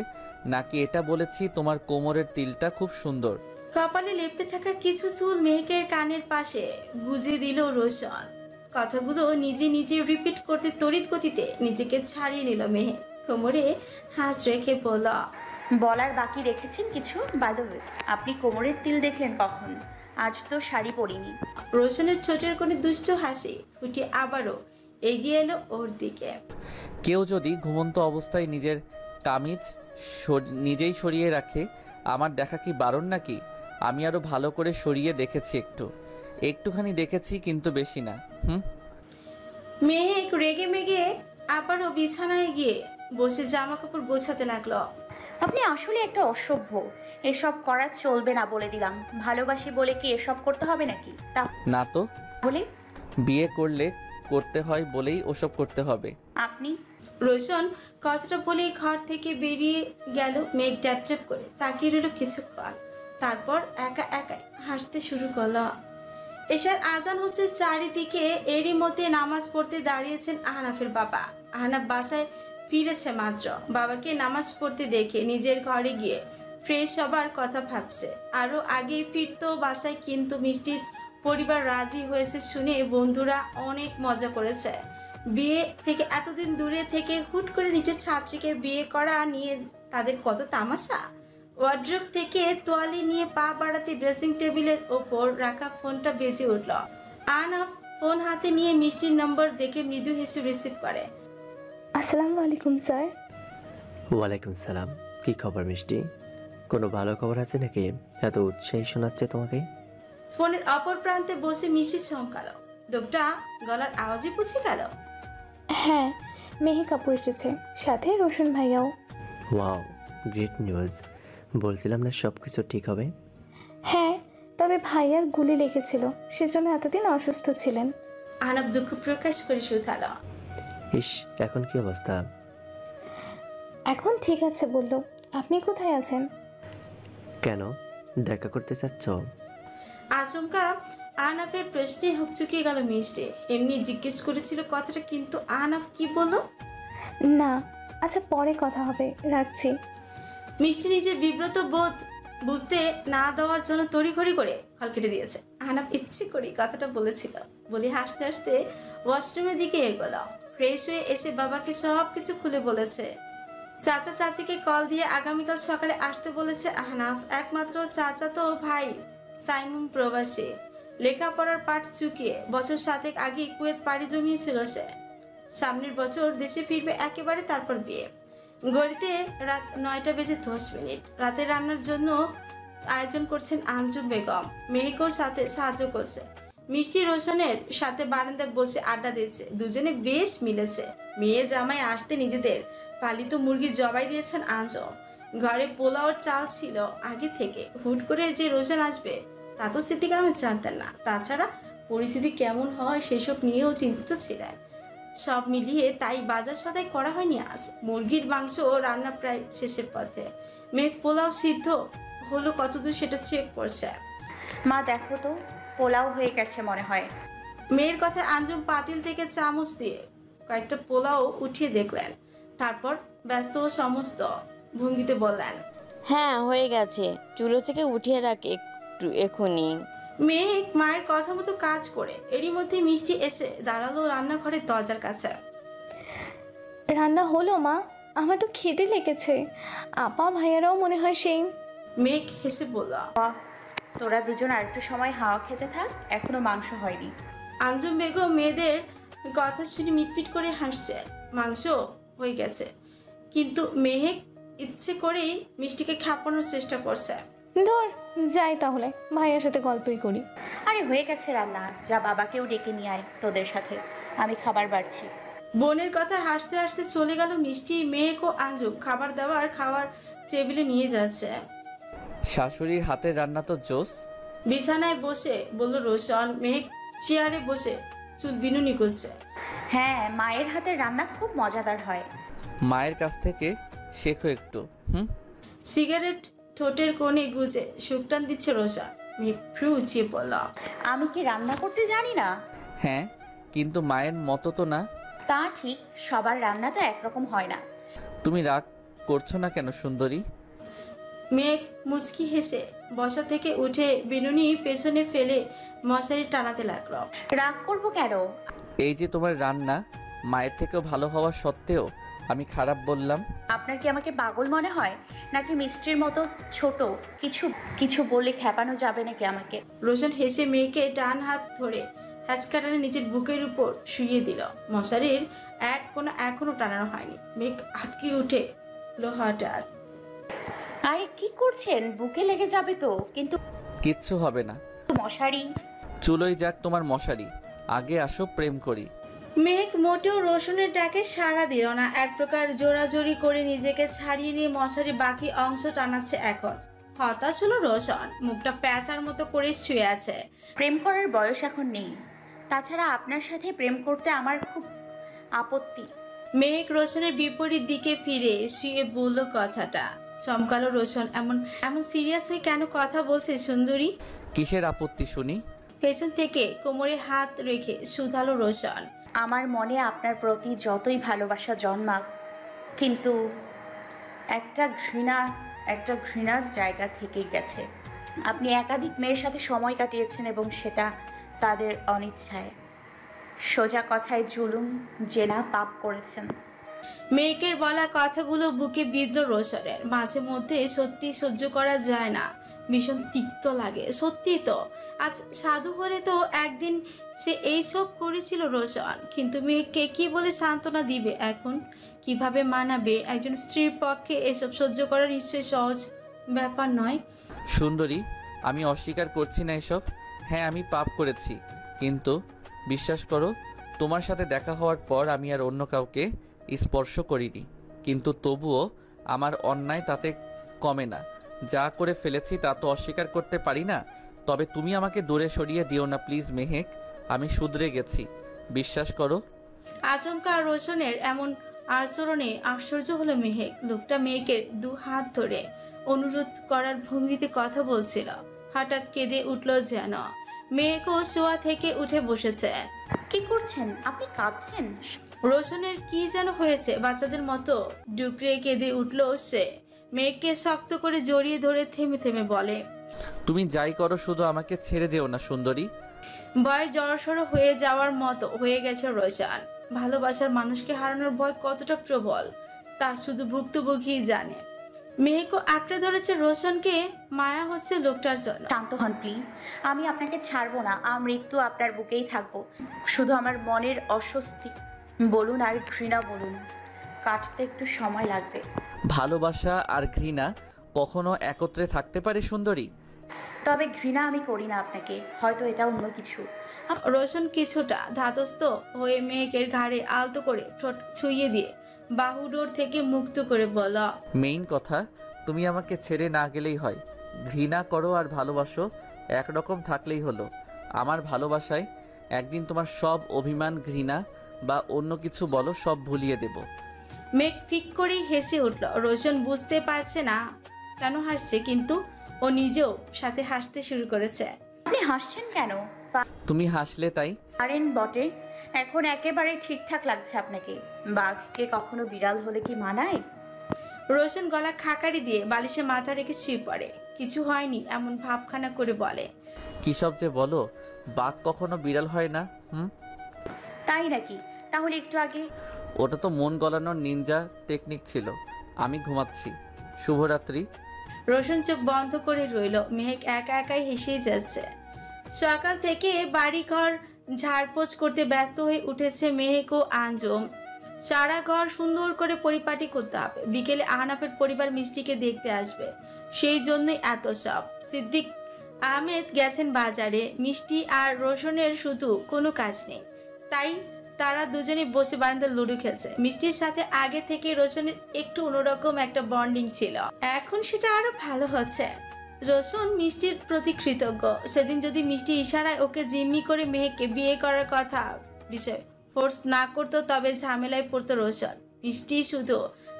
নাকি এটা বলেছি তোমার কোমরের তিলটা খুব সুন্দর? কপালে লেপটে থাকা কিছু চুল মেহেকের কানের পাশে গুজে দিল রোশন। কথাগুলো নিজে নিজে রিপিট করতে তড়িৎ গতিতে নিজেকে ছাড়িয়ে নিল মেহেক। কোমরে হাত রেখে বলল, বলার বাকি রেখেছেন কিছু? বাই দ্য ওয়ে, আপনি কোমরের তিল দেখলেন কখন? আজ তো শাড়ি পরিনি। রোশনের ঠোঁটের কোণে দুষ্ট হাসি ফুটে আবারও এগিয়ে এলো ওর দিকে। কেউ যদি ঘুমন্ত অবস্থায় নিজের কামিজ নিজেই সরিয়ে রাখে, আমার দেখা কি বারণ নাকি? আমি আরো ভালো করে সরিয়ে দেখেছি, একটুখানি দেখেছি, কিন্তু বেশি না। মেহেক রেগে মেগে আবারও বিছানায় গিয়ে বসে জামা কাপড় গোছাতে লাগলো। আপনি আসলে একটা অসভ্য। এসব করা চলবে না বলে দিলাম। ভালোবাসি বলে কি এসব করতে হবে নাকি? না তো, বলে বিয়ে করলে করতে হয় বলেই ওসব করতে হবে। আপনি? রোশন কথাটা বলে ঘর থেকে বেরিয়ে গেল। মেঘ ট্যাপ ট্যাপ করে তাকিয়ে রইল কিছুক্ষণ, তারপর একা একাই হাসতে শুরু করলো। এশার আজান হচ্ছে চারিদিকে। এরই মধ্যে নামাজ পড়তে দাঁড়িয়েছেন আহনাফের বাবা। আহনাফ বাসায় ফিরেছে মাত্র। বাবাকে নামাজ পড়তে দেখে নিজের ঘরে গিয়ে ফ্রেশ হবার কথা ভাবছে। আরও আগেই ফিরতো বাসায়, কিন্তু মিষ্টির পরিবার রাজি হয়েছে শুনে বন্ধুরা অনেক মজা করেছে। বিয়ে থেকে এতদিন দূরে থেকে হুট করে নিজের ছাত্রীকে বিয়ে করা নিয়ে তাদের কত তামাশা। ওয়ার্ড্রোব থেকে তোয়ালি নিয়ে পা বাড়াতে ড্রেসিং টেবিলের ওপর রাখা ফোনটা বেজে উঠল। আহনাফ ফোন হাতে নিয়ে মিষ্টির নম্বর দেখে মৃদু হেসে রিসিভ করে। আসসালামু আলাইকুম স্যার। ওয়ালাইকুম সালাম। কি খবর মিষ্টি? কোনো ভালো খবর আছে নাকি? এত উৎসাহী শোনাচ্ছে তোমাকে। ফোনের অপর প্রান্তে বসে মিষ্টি চমকালো। লোকটা গলার আওয়াজে বুঝে গেল। হ্যাঁ, মেহেক আপু এসেছে, সাথে রোশন ভাইয়াও। Wow, great news. বলছিলাম না সব কিছু ঠিক হবে? হ্যাঁ, তবে ভাইয়ার গুলি লেগেছিল, সেজন্য এতদিন অসুস্থ ছিলেন। আহনাফ দুঃখ প্রকাশ করে শুধালো, ইস, এখন কি অবস্থা? এখন ঠিক আছে বলল। আপনি কোথায় আছেন? কেন, দেখা করতে চাচ্ছ? আচমকা আহনাফের প্রশ্নে হকচকিয়ে গেল মিষ্টি। এমনি জিজ্ঞেস করেছিল কথাটা, কিন্তু আহনাফ কি বলল? না, আচ্ছা পরে কথা হবে, রাখছি। মিষ্টি নিজে বিব্রত বোধ বুঝতে না দেওয়ার জন্য তড়িঘড়ি করে কল কেটে দিয়েছে। আহনাফ ইচ্ছে করে কথাটা বলেছিল বলে হাসতে হাসতে ওয়াশরুমের দিকে এগোলো। ফ্রেশ হয়ে এসে বাবাকে সব কিছু খুলে বলেছে। চাচা চাচিকে কল দিয়ে আগামীকাল সকালে আসতে বলেছে আহনাফ। একমাত্র চাচা তো ভাই সাইমুম প্রবাসী, লেখাপড়ার পাঠ চুকিয়ে বছর 7 আগে কুয়েত পাড়ি জমিয়েছিল সে। সামনের বছর দেশে ফিরবে একেবারে, তারপর বিয়ে। গড়িতে রাত 9:10। রাতে রান্নার জন্য আয়োজন করছেন আঞ্জুম বেগম। মেহেকেও সাথে সাহায্য করছে। মিষ্টি রোশনের সাথে বারান্দায় বসে আড্ডা দিয়েছে। দুজনে বেশ মিলেছে। মেয়ে জামাই আসতে নিজেদের পালিত মুরগি জবাই দিয়েছেন আঞ্জুম। ঘরে পোলাওর চাল ছিল আগে থেকে। হুট করে যে রোশন আসবে তা তো সিদ্দিক আহমেদ জানতেন না। তাছাড়া পরিস্থিতি কেমন হয় সেসব নিয়েও চিন্তিত ছিলেন। সব মিলিয়ে তাই বাজার সদাই করা হয়নি আজ। মুরগির মাংস রান্না প্রায় শেষের পথে। মেঘ পোলাও সিদ্ধ হলো কতদূর সেটা চেক করছে। মা দেখো তো, পোলাও হয়ে গেছে মনে হয়। মেয়ের কথায় আঞ্জুম পাতিল থেকে চামচ দিয়ে কয়েকটা পোলাও উঠিয়ে দেখলেন, তারপর ব্যস্ত ও সমস্ত ভঙ্গিতে বললেন, হ্যাঁ হয়ে গেছে, চুলো থেকে উঠিয়ে রাখ একটু এখনই। মেঘ মায়ের কথা মতো কাজ করে এরই মধ্যে মিষ্টি এসে দাঁড়ালো রান্নাঘরের দরজার কাছে। রান্না হলো মা, আমার তো খিদে লেগেছে। আপা ভাইয়ারাও মনে হয় সেই। মেঘ হেসে বলল, তোরা দুজন আর একটু সময় হাওয়া খেতে থাক, এখনো মাংস হয়নি। আঞ্জুম বেগম মেয়েদের কথা শুনে মিটমিট করে হাসছে। মাংস হয়ে গেছে, কিন্তু মেহেক ইচ্ছে করেই মিষ্টিকে খাপানোর চেষ্টা করছে। ধর যাই তাহলে, ভাইয়ার সাথে গল্পই করি। আরে হয়ে গেছে রান্না, যা বাবাকেও ডেকে নিয়ে আয় তোদের সাথে, আমি খাবার বাড়ছি। বোনের কথা হাসতে হাসতে চলে গেল মিষ্টি। মেহেক ও আঞ্জুম খাবার দাবার খাওয়ার টেবিলে নিয়ে যাচ্ছে। শাশুড়ির হাতের রান্না তো জোস। বিছানায় বসে বলল রোশন। মেহেক চেয়ারে বসে চুল বিনুনি করছে। হ্যাঁ, মায়ের হাতের রান্না খুব মজাদার হয়। মায়ের কাছ থেকে শেখো একটু। সিগারেট ঠোঁটের কোণে গুজে সুকটান দিচ্ছে রোশন। মেহেক ফ্রু উঁচিয়ে বলল, আমি কি রান্না করতে জানি না? হ্যাঁ, কিন্তু মায়ের মতো তো না। তা ঠিক, সবার রান্না তো একরকম হয় না। তুমি রাগ করছো না কেন সুন্দরী? মেঘ মুচকি হেসে বসা থেকে উঠে বিনুনি পেছনে ফেলে মশারি টানাতে লাগলো। রাগ করবো কেন? এই যে তোমার রান্না মায়ের থেকেও ভালো হওয়া সত্ত্বেও আমি খারাপ বললাম। আপনার কি আমাকে পাগল মনে হয়, নাকি মিষ্টির মতো ছোট? কিছু কিছু বলে খেপানো যাবে নাকি আমাকে? রোশন হেসে মেয়েকে ডান হাত ধরে হ্যাচকাটানে নিজের বুকের উপর শুইয়ে দিল। মশারির এক কোনো এখনো টানানো হয়নি। মেঘ হাতকে উঠে লো হঠাৎ। আরে কি করছেন? বুকে লেগে যাবে তো। কিন্তু কিচ্ছু হবে না। মশারি। চুলোই যাক তোমার মশারি, আগে আসো প্রেম করি। মেঘ মোটেও রোশনের ডাকে সাড়া দিল না। এক প্রকার জোরাজোরি করে নিজেকে ছাড়িয়ে নিয়ে মশারি বাকি অংশ টানাচ্ছে এখন। হতাশ হলো রোশন, মুখটা প্যাঁচার মতো করে শুয়ে আছে। প্রেম করার বয়স এখন নেই, তাছাড়া আপনার সাথে প্রেম করতে আমার খুব আপত্তি। মেঘ রোশনের বিপরীত দিকে ফিরে শুয়ে বলল কথাটা। চমকালো রোশন। এমন সিরিয়াস হয়ে কেন কথা বলছে সুন্দরী? কিসের আপত্তি শুনি? পেছন থেকে কোমরে হাত রেখে শুধালো রোশন। আমার মনে আপনার প্রতি যতই ভালোবাসা জন্মাক, কিন্তু একটা ঘৃণার জায়গা থেকেই গেছে। আপনি একাধিক মেয়ের সাথে সময় কাটিয়েছেন এবং সেটা তাদের অনিচ্ছায়। সোজা কথায় জুলুম জেনা পাপ করেছেন। মেয়েকের বলা কথাগুলো বুকে বিঁধল রোশনের। মাঝে মধ্যে সত্যি সহ্য করা যায় না, ভীষণ তিক্ত লাগে। সত্যি তো আজ সাধু হলে তো একদিন সে এইসব করেছিল রোশন। কিন্তু মেয়েকে কি বলে সান্ত্বনা দিবে এখন? কিভাবে মানাবে? একজন স্ত্রীর পক্ষে এসব সহ্য করা নিশ্চয়ই সহজ ব্যাপার নয়। সুন্দরী, আমি অস্বীকার করছি না এসব। হ্যাঁ, আমি পাপ করেছি, কিন্তু বিশ্বাস করো তোমার সাথে দেখা হওয়ার পর আমি আর অন্য কাউকে স্পর্শ করিনি। কিন্তু তবুও আমার অন্যায় তাতে কমে না। যা করে ফেলেছি তা তো অস্বীকার করতে পারি না। তবে তুমি আমাকে দূরে সরিয়ে দিও না প্লিজ মেহেক, আমি শুধরে গেছি, বিশ্বাস করো। আচমকা রোশনের এমন আচরণে আশ্চর্য হলো মেহেক। লোকটা মেয়েকের দু হাত ধরে অনুরোধ করার ভঙ্গিতে কথা বলছিল। হঠাৎ কেঁদে উঠল যেন। মেয়েকেও শোয়া থেকে উঠে বসেছে। কি করছেন আপনি? কাঁদছেন? রোশনের কি যেন হয়েছে, বাচ্চাদের মতো ডুকরে কেঁদে উঠল সে। মেয়েকে শক্ত করে জড়িয়ে ধরে থেমে থেমে বলে, তুমি যাই করো শুধু আমাকে ছেড়ে যেও না সুন্দরী। ভয় জড়সড় হয়ে যাওয়ার মতো হয়ে গেছে রোশন। ভালোবাসার মানুষকে হারানোর ভয় কতটা প্রবল তা শুধু ভুক্তভোগী জানে। মেয়েকে আঁকড়ে ধরেছে রোশনকে। মায়া হচ্ছে লোকটার জন্য। শান্ত হন প্লিজ, আমি আপনাকে ছাড়বো না। মৃত্যু আপনার বুকেই থাকবো। শুধু আমার মনের অস্বস্তি বলুন আর ঘৃণা বলুন, কাটতে একটু সময় লাগবে। ভালোবাসা আর ঘৃণা কখনো একত্রে থাকতে পারে সুন্দরী? তবে ঘৃণা আমি করি না আপনাকে, হয়তো এটা অন্য কিছু। রোশন কিছুটা ধাতস্থ হয়ে মেয়েকের ঘাড়ে আলতো করে ঠোঁট ছুঁয়ে দিয়ে বাহুডোর থেকে মুক্ত করে বলা, মেইন কথা তুমি আমাকে ছেড়ে না গেলেই হয়। ঘৃণা করো আর ভালোবাসো একরকম থাকলেই হলো। আমার ভালোবাসায় একদিন তোমার সব অভিমান, ঘৃণা বা অন্য কিছু বলো, সব ভুলিয়ে দেব। মেঘ ফিক করেই হেসে উঠল। রোশন বুঝতে পারছে না কেন হাসছে, কিন্তু ও নিজেও সাথে হাসতে শুরু করেছে। আপনি হাসছেন কেন? তুমি হাসলে তাই। পারেন বটে, এখন একেবারে ঠিকঠাক লাগছে আপনাকে। বাঘকে কখনো বিড়াল হলে কি মানায়? রোশন গলা খাকারি দিয়ে বালিশে মাথা রেখে শুয়ে পড়ে। কিছু হয়নি এমন ভাবখানা করে বলে, কী সব যে বলো, বাঘ কখনো বিড়াল হয় না। তাই নাকি? তাহলে একটু আগে ওটা তো মন গলানোর নিনজা টেকনিক ছিল। আমি ঘুমাচ্ছি, শুভরাত্রি। রোশন চোখ বন্ধ করে রইল। মেহেক একা একাই হেসেই যাচ্ছে। সকাল থেকে বাড়িঘর ঝাড়পোছ করতে ব্যস্ত হয়ে উঠেছে মেহেক ও আঞ্জুম। সারা ঘর সুন্দর করে পরিপাটি করতে হবে। বিকেলে আহনাফের পরিবার মিষ্টিকে দেখতে আসবে, সেই জন্যই এত সব। সিদ্দিক আহমেদ গেছেন বাজারে। মিষ্টি আর রোশনের শুধু কোনো কাজ নেই, তাই তারা দুজনে বসে বারান্দায় লুডো খেলছে। মিষ্টির সাথে আগে থেকে রোশনের একটু অন্যরকম একটা বন্ডিং ছিল, এখন সেটা আরো ভালো হচ্ছে। রোশন মিষ্টির প্রতি কৃতজ্ঞ। সেদিন যদি মিষ্টি ইশারায় ওকে জিম্মি করে মেহেককে বিয়ে করার কথা বিষয় ফোর্স না করতো, তবে ঝামেলায় পড়তো রোশন। মিষ্টি শুধু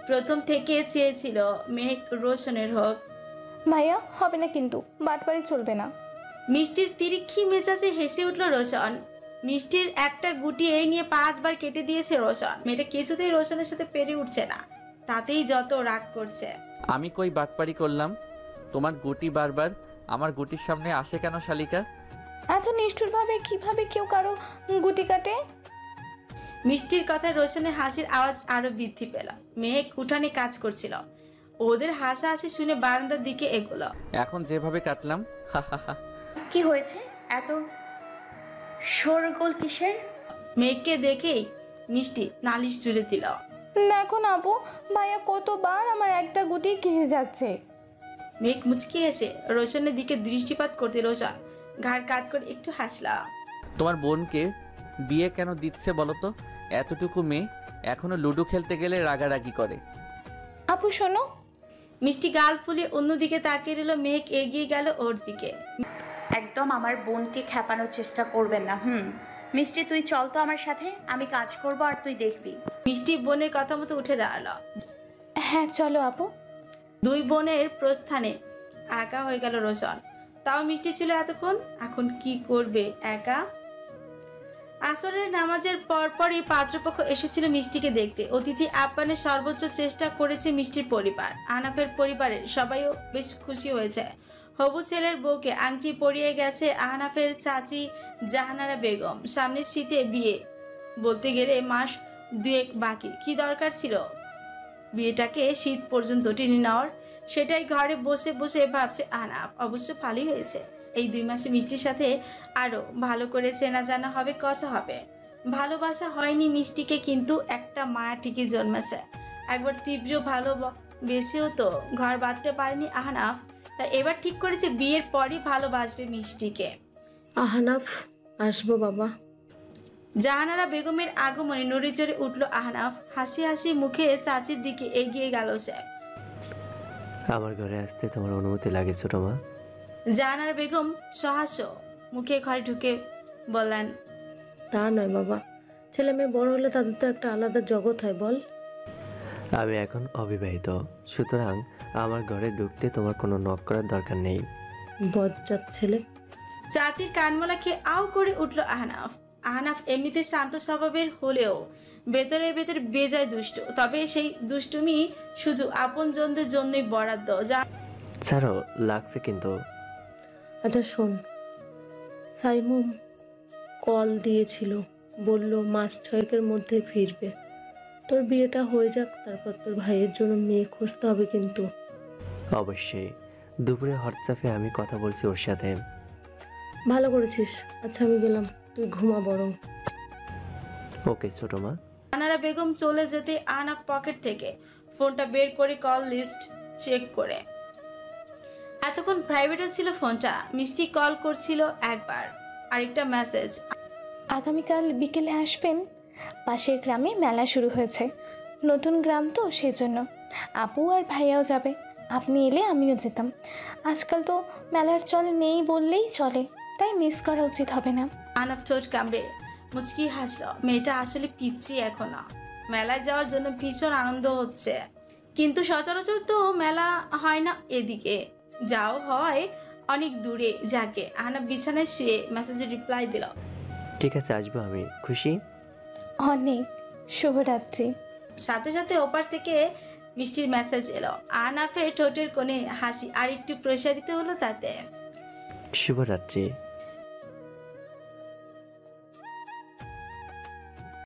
প্রথম থেকে চেয়েছিল মেহেক রোশনের হোক। ভাইয়া হবে না, কিন্তু বাটবাড়ি চলবে না। মিষ্টির তিরিক্ষি মেজাজে হেসে উঠল রোশন। মিষ্টির একটা গুটি এই নিয়ে 5 বার কেটে দিয়েছে রোশন। মেয়েটা কিছুতেই রোশনের সাথে পেরে উঠছে না, তাতেই যত রাগ করছে। আমি কই বাটপারি করলাম? তোমার গুটি বারবার আমার গুটির সামনে আসে কেন শালিকা? এত নিষ্ঠুরভাবে কিভাবে কেউ কারো গুটি কাটে? মিষ্টির কথায় রোশনের হাসির আওয়াজ আরো বৃদ্ধি পেল। মেহেক উঠানে কাজ করছিল, ওদের হাসাহাসি শুনে বারান্দার দিকে এগোলো। এখন যেভাবে কাটলাম, কি হয়েছে? এত শোরগোল কিসের? মেঘকে দেখেই মিষ্টি নালিশ জুড়ে দিল। দেখো না আপু, ভাইয়া কতবার আমার একটা গুটি খেয়ে যাচ্ছে। মেঘ মুচকি এসে রোশনের দিকে দৃষ্টিপাত করতে রোশন ঘাড় কাত করে একটু হাসলা। তোমার বোনকে বিয়ে কেন দিচ্ছে বলো তো? এতটুকু মেয়ে এখনো লুডো খেলতে গেলে রাগারাগি করে। আপু শোনো। মিষ্টি গাল ফুলিয়ে অন্যদিকে তাকিয়ে রইল। মেঘ এগিয়ে গেল ওর দিকে। একদম আমার বোনকে খেপানোর চেষ্টা করবেন না। মিষ্টি তুই চল তো আমার সাথে, আমি কাজ করব আর তুই দেখবি। মিষ্টি বোনের কথা মতো উঠে দাঁড়ালো। হ্যাঁ চলো আপু। দুই বোনের প্রস্থানে একা হয়ে গেল রোশন। তাও মিষ্টি ছিল এতক্ষণ, এখন কি করবে একা? আসরের নামাজের পরপরই পাত্রপক্ষ এসেছিল মিষ্টিকে দেখতে। অতিথি আপ্যায়নের সর্বোচ্চ চেষ্টা করেছে মিষ্টির পরিবার। আহনাফের পরিবারের সবাইও বেশ খুশি হয়েছে। হবু ছেলের বউকে আংটি পরিয়ে গেছে আহনাফের চাচি জাহানারা বেগম। সামনের শীতে বিয়ে, বলতে গেলে মাস 2 বাকি। কি দরকার ছিল বিয়েটাকে শীত পর্যন্ত টেনে নেওয়ার? সেটাই ঘরে বসে বসে ভাবছে আহনাফ। অবশ্য ভালোই হয়েছে, এই 2 মাসে মিষ্টির সাথে আরো ভালো করে চেনা জানা হবে, কথা হবে। ভালোবাসা হয়নি মিষ্টিকে, কিন্তু একটা মায়া ঠিকই জন্মেছে। একবার তীব্র ভালোবেসেও তো ঘর বাঁধতে পারেনি আহনাফ, তাই এবার ঠিক করেছে বিয়ের পরই ভালোবাসবে মিষ্টিকে। আহনাফ আসবো বাবা। জাহানারা বেগমের আগমনে নড়ে চড়ে উঠল আহনাফ। হাসি হাসি মুখে চাচির দিকে এগিয়ে গেল সে। আমার ঘরে আসতে তোমার অনুমতি লাগে ছোট মা? জাহানারা বেগম সহাস্য মুখে ঘরে ঢুকে বললেন, তা নয় বাবা, ছেলে মেয়ে বড় হলে তাদের তো একটা আলাদা জগৎ হয় বল। আমি এখন অবিবাহিত, সুতরাং আমার ঘরে ঢুকতে তোমার কোনো নক করার দরকার নেই। বজ্জাত ছেলে। চাচির কানমলা খেয়ে আও করে উঠল আহনাফ। আহনাফ এমনিতে শান্ত স্বভাবের হলেও ভেতরে ভেতরে বেজায় দুষ্ট। তবে সেই দুষ্টুমি শুধু আপনজনদের জন্যই বরাদ্দ। যা ছাড়ো, লাগছে কিন্তু। আচ্ছা শোন, সাইমুম কল দিয়েছিল, বলল মাস 6 মধ্যে ফিরবে। তোর বিয়েটা হয়ে যাক, তারপর তোর ভাইয়ের জন্য মেয়ে খুঁজতে হবে কিন্তু। অবশ্যই, দুপুরে হোয়াটসঅ্যাপে আমি কথা বলছি ওর সাথে। ভালো করেছিস। আচ্ছা আমি গেলাম, তুই ঘুমা বরং। ওকে ছোট মা। জাহানারা বেগম চলে যেতে আহনাফ পকেট থেকে ফোনটা বের করে কল লিস্ট চেক করে। এতক্ষণ প্রাইভেটও ছিল ফোনটা। মিষ্টি কল করছিল একবার, আরেকটা মেসেজ। আগামীকাল বিকেলে আসবেন, পাশের গ্রামে মেলা শুরু হয়েছে। নতুন গ্রাম তো সেজন্য আপু আর ভাইয়াও যাবে। আপনি এলে আমিও যেতাম। আজকাল তো মেলার চল নেই বললেই চলে, তাই মিস করা উচিত হবে না। আহনাফ ঠোঁট কামড়ে মুচকি হাসলো। মেয়েটা আসলে পিচ্ছি এখনো। মেলায় যাওয়ার জন্য ভীষণ আনন্দ হচ্ছে, কিন্তু সচরাচর তো মেলা হয় না এদিকে, যাও হয় অনেক দূরে। যাকে আহনাফ বিছানায় শুয়ে মেসেজের রিপ্লাই দিল। ঠিক আছে, আসবো আমি। খুশি? অনেক। শুভরাত্রি। সাথে সাথে ওপার থেকে মিষ্টির মেসেজ এলো। আহনাফের ঠোঁটের কোণে হাসি আর একটু প্রসারিত হলো তাতে। শুভরাত্রি।